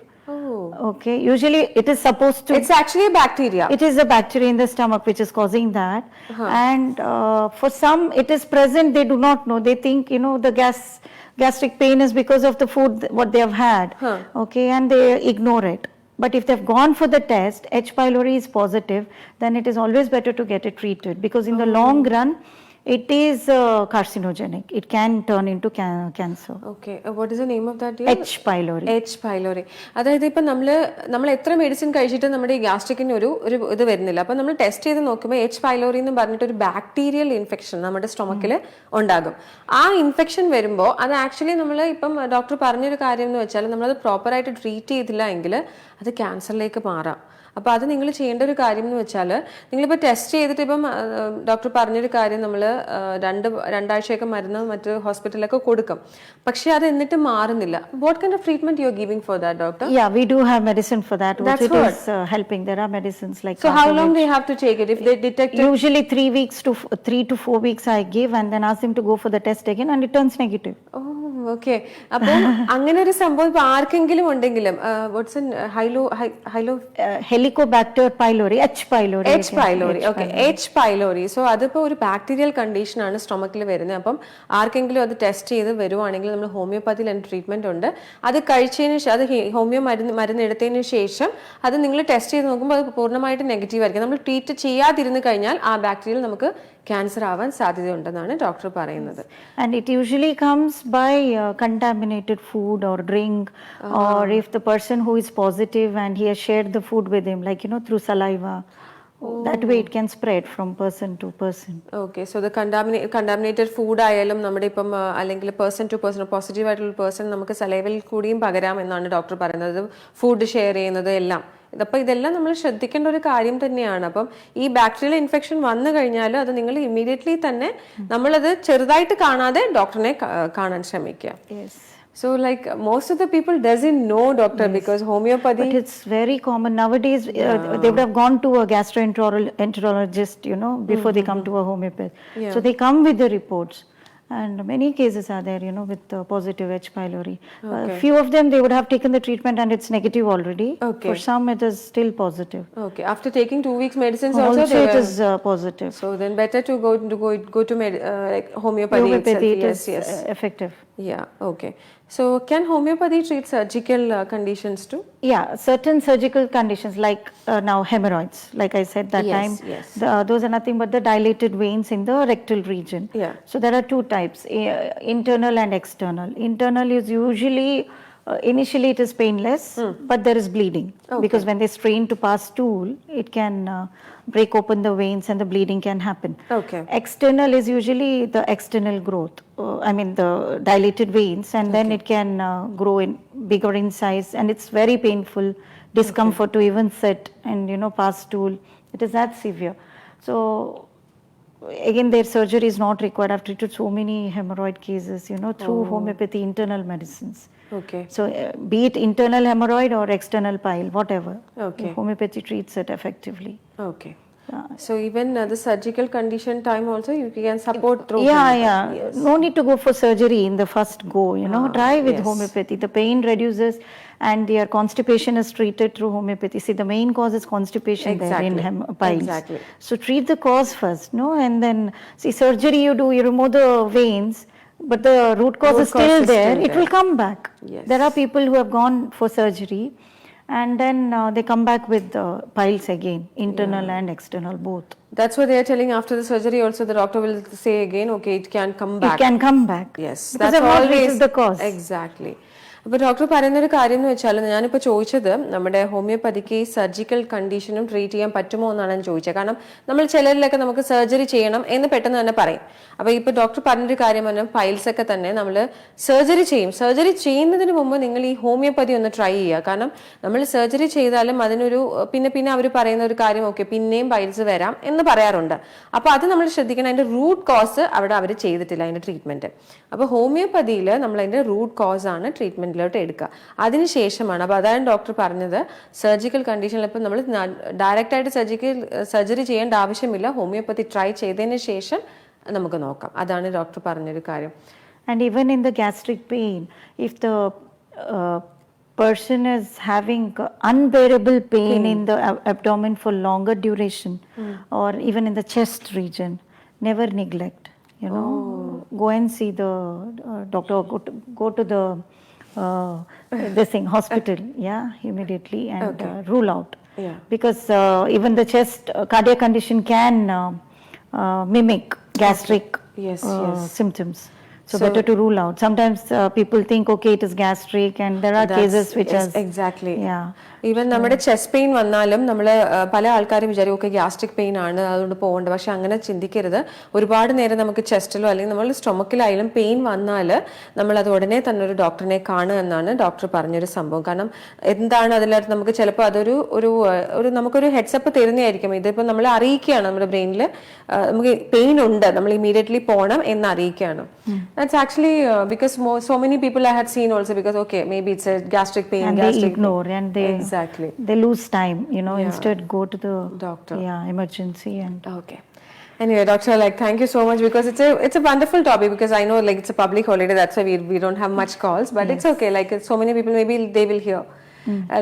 Okay, usually it is supposed to. It's actually a bacteria. It is a bacteria in the stomach which is causing that. And for some, it is present, they do not know. They think, the gastric pain is because of the food, what they have had. Okay, and they ignore it. But if they've gone for the test, H. pylori is positive, then it is always better to get it treated, because in the long run, it is carcinogenic. It can turn into cancer. Okay. What is the name of that dear? H. pylori. H. pylori. അതായത് ഇപ്പം നമ്മൾ എത്ര medicine കഴിച്ചിട്ട് നമ്മുടെ ഈ ഗ്യാസ്ട്രിക്കിന് ഒരു ഇത് വരുന്നില്ല. അപ്പം നമ്മൾ ടെസ്റ്റ് ചെയ്ത് നോക്കുമ്പോൾ H. pylori എന്ന് പറഞ്ഞിട്ട് ഒരു ബാക്ടീരിയൽ ഇൻഫെക്ഷൻ നമ്മുടെ സ്റ്റൊമക്കിൽ ഉണ്ടാകും. ആ ഇൻഫെക്ഷൻ വരുമ്പോൾ അത് ആക്ച്വലി നമ്മൾ ഇപ്പം ഡോക്ടർ പറഞ്ഞൊരു കാര്യം എന്ന് വെച്ചാൽ നമ്മളത് പ്രോപ്പറായിട്ട് ട്രീറ്റ് ചെയ്തില്ല എങ്കിൽ അത് ക്യാൻസറിലേക്ക് മാറാം. അപ്പോൾ അത് നിങ്ങൾ ചെയ്യേണ്ട ഒരു കാര്യം എന്ന് വെച്ചാൽ, നിങ്ങളിപ്പോൾ ടെസ്റ്റ് ചെയ്തിട്ട് ഇപ്പം ഡോക്ടർ പറഞ്ഞൊരു കാര്യം, നമ്മൾ രണ്ടാഴ്ചയൊക്കെ മരുന്ന് മറ്റ് ഹോസ്പിറ്റലിലൊക്കെ കൊടുക്കും, പക്ഷേ അത് എന്നിട്ട് മാറുന്നില്ല. What kind of treatment you are giving for that, doctor? Yeah, we do have medicine for that. It is helping. There are medicines like. So how long they have to take it if they detect it? Usually 3 to 4 weeks I give, and then ask them to go for the test again, and it turns negative. Oh, okay. അപ്പോൾ അങ്ങനെ ഒരു സംഭവം ഇപ്പോൾ ആർക്കെങ്കിലും ഉണ്ടെങ്കിലും, watts Helicobacter pylori, H. pylori. H. pylori. Okay, H. pylori. So അതിപ്പോൾ ഒരു bacterial condition ആണ് സ്റ്റൊമക്കിൽ വരുന്നത്. അപ്പം ആർക്കെങ്കിലും അത് ടെസ്റ്റ് ചെയ്ത് വരുവാണെങ്കിൽ നമ്മൾ ഹോമിയോപ്പതിയിൽ അതിന് ട്രീറ്റ്മെന്റ് ഉണ്ട്. അത് കഴിച്ചതിന് ശേഷം, അത് ഹോമിയോ മരുന്ന് എടുത്തതിന് ശേഷം അത് നിങ്ങൾ ടെസ്റ്റ് ചെയ്ത് നോക്കുമ്പോൾ അത് പൂർണ്ണമായിട്ട് നെഗറ്റീവ് ആയിരിക്കും. നമ്മൾ ട്രീറ്റ് ചെയ്യാതിരുന്ന് കഴിഞ്ഞാൽ ആ ബാക്ടീരിയൽ നമുക്ക് ക്യാൻസർ ആവാൻ സാധ്യതയുണ്ടെന്നാണ് ഡോക്ടർ പറയുന്നത്. And it usually comes by contaminated food or drink, or if the person who is positive and he has shared the food with him, like through saliva. That way it can spread from person to person. Okay, so the contaminated food ആയാലും നമ്മുടെ ഇപ്പം അല്ലെങ്കിൽ person to person positive ആയിട്ടുള്ള person നമുക്ക് സലൈവയിൽ കൂടിയും പകരാം എന്നാണ് doctor പറയുന്നത്. Food share ചെയ്യുന്നത് എല്ലാം. അപ്പം ഇതെല്ലാം നമ്മൾ ശ്രദ്ധിക്കേണ്ട ഒരു കാര്യം തന്നെയാണ്. അപ്പം ഈ ബാക്ടീരിയൽ ഇൻഫെക്ഷൻ വന്നു കഴിഞ്ഞാൽ അത് നിങ്ങൾ ഇമ്മീഡിയറ്റ്ലി തന്നെ നമ്മളത് ചെറുതായിട്ട് കാണാതെ ഡോക്ടറിനെ കാണാൻ ശ്രമിക്കുക. So like most of the people doesn't know, doctor, because homeopathy. But it's very common nowadays. They would have gone to a gastroenterologist, before they come to a homeopath. So they come with the reports. And many cases are there, with positive H. pylori. Few of them, they would have taken the treatment and it's negative already. For some, it is still positive. Okay. After taking 2 weeks medicines also it is positive. So then better to go to like homeopathy. Homeopathy, itself. it is effective. Yeah. Okay. So can homeopathy treat surgical conditions too? Yeah, certain surgical conditions like now hemorrhoids, like I said that time. Those are nothing but the dilated veins in the rectal region. So there are two types, internal and external. Internal is usually initially it is painless, but there is bleeding, because when they strain to pass stool, it can break open the veins and the bleeding can happen. External is usually the external growth, the dilated veins, and then it can grow in bigger in size, and it's very painful, discomfort to even sit and pass stool. It is that severe. So again, their surgery is not required. I've treated so many hemorrhoid cases, through homeopathy, internal medicines. Okay. So be it internal hemorrhoid or external pile, whatever. Homeopathy treats it effectively. Okay. So even the surgical condition time also you can support through. Yes. No need to go for surgery in the first go. Try with homeopathy. The pain reduces, and your constipation is treated through homeopathy. See, the main cause is constipation there in piles. So treat the cause first, and then see, surgery you do, you remove the veins, but the root cause is still there. It will come back. There are people who have gone for surgery and then they come back with piles again, internal and external both. That's what they are telling after the surgery also. The doctor will say again, okay, it can come back. It can come back. Yes, Because that's I've not always reached the cause. Exactly. അപ്പോൾ doctor പറയുന്നൊരു കാര്യം എന്ന് വെച്ചാൽ ഞാനിപ്പോൾ ചോദിച്ചത് നമ്മുടെ homoeopathic surgical കണ്ടീഷനും treat ചെയ്യാൻ പറ്റുമോ എന്നാണ് ഞാൻ ചോദിച്ചത്. കാരണം നമ്മൾ ചിലരിലൊക്കെ നമുക്ക് സർജറി ചെയ്യണം എന്ന് പെട്ടെന്ന് തന്നെ പറയും. അപ്പോൾ ഇപ്പോൾ ഡോക്ടർ പറഞ്ഞൊരു കാര്യം പറഞ്ഞാൽ പൈൽസ് ഒക്കെ തന്നെ നമ്മൾ സർജറി ചെയ്യും. സർജറി ചെയ്യുന്നതിന് മുമ്പ് നിങ്ങൾ ഈ ഹോമിയോപ്പതി ഒന്ന് ട്രൈ ചെയ്യുക. കാരണം നമ്മൾ സർജറി ചെയ്താലും അതിനൊരു പിന്നെ അവർ പറയുന്ന ഒരു കാര്യം, ഓക്കെ പിന്നെയും പൈൽസ് വരാം എന്ന് പറയാറുണ്ട്. അപ്പോൾ അത് നമ്മൾ ശ്രദ്ധിക്കണം. അതിൻ്റെ റൂട്ട് കോസ് അവിടെ അവർ ചെയ്തിട്ടില്ല, അതിൻ്റെ ട്രീറ്റ്മെൻറ്റ്. അപ്പോൾ ഹോമിയോപ്പതിയിൽ നമ്മൾ അതിൻ്റെ റൂട്ട് കോസ് ആണ് ട്രീറ്റ്മെൻറ്റിലോട്ട് എടുക്കുക. അതിനുശേഷമാണ്, അപ്പോൾ അതാണ് ഡോക്ടർ പറഞ്ഞത്, സർജിക്കൽ കണ്ടീഷനിൽ ഇപ്പം നമ്മൾ ഡയറക്റ്റായിട്ട് സർജറി ചെയ്യേണ്ട ആവശ്യമില്ല, ഹോമിയോപ്പതി ട്രൈ ചെയ്തതിന് ശേഷം നമുക്ക് നോക്കാം. അതാണ് ഡോക്ടർ പറഞ്ഞൊരു കാര്യം. And even in the gastric pain, if the person is having unbearable pain in the abdomen for longer duration, or even in the chest region, never neglect. Go and see the doctor, or go to the this thing hospital, immediately, and rule out. Because even the chest cardiac condition can mimic gastric symptoms. So better to rule out. Sometimes people think, okay, it is gastric, and there are cases which are exactly. Even നമ്മുടെ chest pain വന്നാലും നമ്മൾ പല ആൾക്കാരും വിചാരിക്കും okay gastric pain ആണ് അതുകൊണ്ട് പോകേണ്ട. പക്ഷെ അങ്ങനെ ചിന്തിക്കരുത്. ഒരുപാട് നേരം നമുക്ക് ചെസ്റ്റിലോ അല്ലെങ്കിൽ നമ്മൾ സ്റ്റൊമക്കിലായാലും പെയിൻ വന്നാൽ നമ്മൾ അത് ഉടനെ തന്നെ ഒരു ഡോക്ടറിനെ കാണുക എന്നാണ് ഡോക്ടർ പറഞ്ഞൊരു സംഭവം. കാരണം എന്താണ് അതിനകത്ത് നമുക്ക് ചിലപ്പോൾ അതൊരു ഒരു നമുക്കൊരു ഹെഡ്സപ്പ് തരുന്നതായിരിക്കും. ഇതിപ്പോൾ നമ്മൾ അറിയിക്കുകയാണ് നമ്മുടെ ബ്രെയിനിൽ നമുക്ക് പെയിൻ ഉണ്ട്, നമ്മൾ ഇമീഡിയറ്റ്ലി പോകണം എന്ന് അറിയിക്കുകയാണ്. That's actually because so many people I had seen also, because okay, maybe it's a gastric pain, and gastric they ignore pain. and they lose time, instead go to the doctor, emergency. And okay, anyway doctor, like thank you so much, because it's a wonderful topic, because I know like it's a public holiday, that's why we don't have much calls, but it's okay, like so many people maybe they will hear.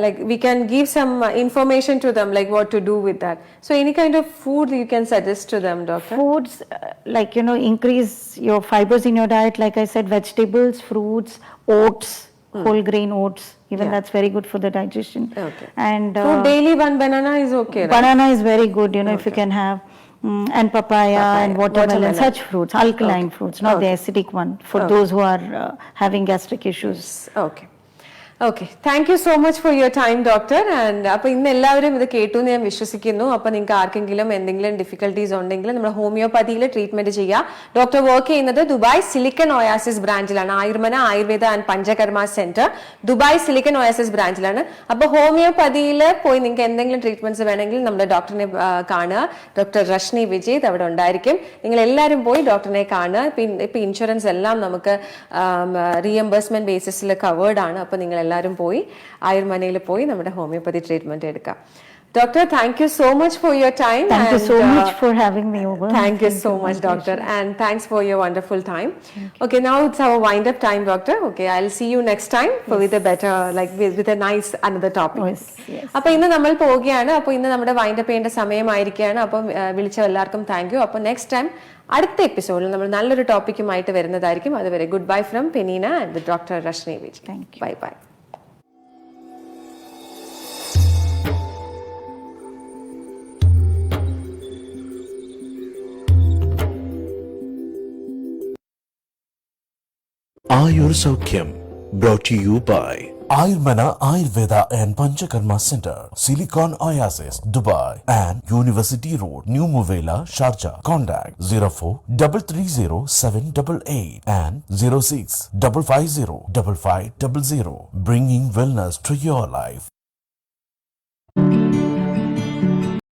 Like we can give some information to them, like what to do with that. So any kind of food you can suggest to them, doctor? Foods like increase your fibers in your diet, like I said, vegetables, fruits, oats, whole grain oats, even that's very good for the digestion. Okay. And food daily one banana is okay, right? Banana is very good, if you can have, and papaya and watermelon, such fruits, alkaline fruits, not the acidic one, for those who are having gastric issues. Okay. Okay, thank you so much for your time doctor. And അപ്പോൾ ഇന്ന് എല്ലാവരും ഇത് കേട്ടു എന്ന് ഞാൻ വിശ്വസിക്കുന്നു. അപ്പോൾ നിങ്ങൾക്ക് ആർക്കെങ്കിലും എന്തെങ്കിലും ഡിഫിക്കൽട്ടീസ് ഉണ്ടെങ്കിൽ നമ്മുടെ ഹോമിയോപ്പതിയിൽ ട്രീറ്റ്മെന്റ് ചെയ്യുക. ഡോക്ടർ വർക്ക് ചെയ്യുന്നത് ദുബായ് സിലിക്കൺ ഒയാസിസ് ബ്രാഞ്ചിലാണ്. Ayurmana Ayurveda and Panchakarma centre Dubai Silicon Oasis ബ്രാഞ്ചിലാണ്. അപ്പോൾ ഹോമിയോപ്പതിയിൽ പോയി നിങ്ങൾക്ക് എന്തെങ്കിലും ട്രീറ്റ്മെന്റ്സ് വേണമെങ്കിൽ നമ്മുടെ ഡോക്ടറിനെ കാണുക. ഡോക്ടർ റഷ്നി വിജേത് അവിടെ ഉണ്ടായിരിക്കും. നിങ്ങൾ എല്ലാവരും പോയി ഡോക്ടറിനെ കാണുക. ഇപ്പം ഇൻഷുറൻസ് എല്ലാം നമുക്ക് റീഎംബേഴ്സ്മെന്റ് ബേസിസിൽ കവേർഡ് ആണ്. അപ്പോൾ നിങ്ങൾ എല്ലാവരും പോയി ആയുർമനയിൽ പോയി നമ്മുടെ ഹോമിയോപ്പതി ട്രീറ്റ്മെന്റ് എടുക്കാം. Doctor, thank you so much for your time. Thank you so much for having me over. Thank you so much, doctor, and thanks for your wonderful time. Okay, now it's our wind up time, doctor. Okay, I'll see you next time with a better, like with a nice another topic. അപ്പോൾ ഇന്ന് നമ്മൾ പോവുകയാണ്. അപ്പോൾ ഇന്ന് നമ്മുടെ wind up ചെയ്യേണ്ട സമയമായിരിക്കുകയാണ്. അപ്പം വിളിച്ച എല്ലാവർക്കും താങ്ക് യു. അപ്പോൾ നെക്സ്റ്റ് ടൈം അടുത്ത എപ്പിസോഡിൽ നമ്മൾ നല്ലൊരു ടോപ്പിക്കുമായിട്ട് വരുന്നതായിരിക്കും. അതുവരെ good bye from Penina and doctor Rashni Vijay. Thank you. Bye bye. Ayur Saukyam, brought to you by Ayurmana Ayurveda and Panchakarma Center, Silicon Oasis, Dubai, and University Road, New Muvela, Sharjah. Contact 04-330-788 and 06-550-5500, bringing wellness to your life.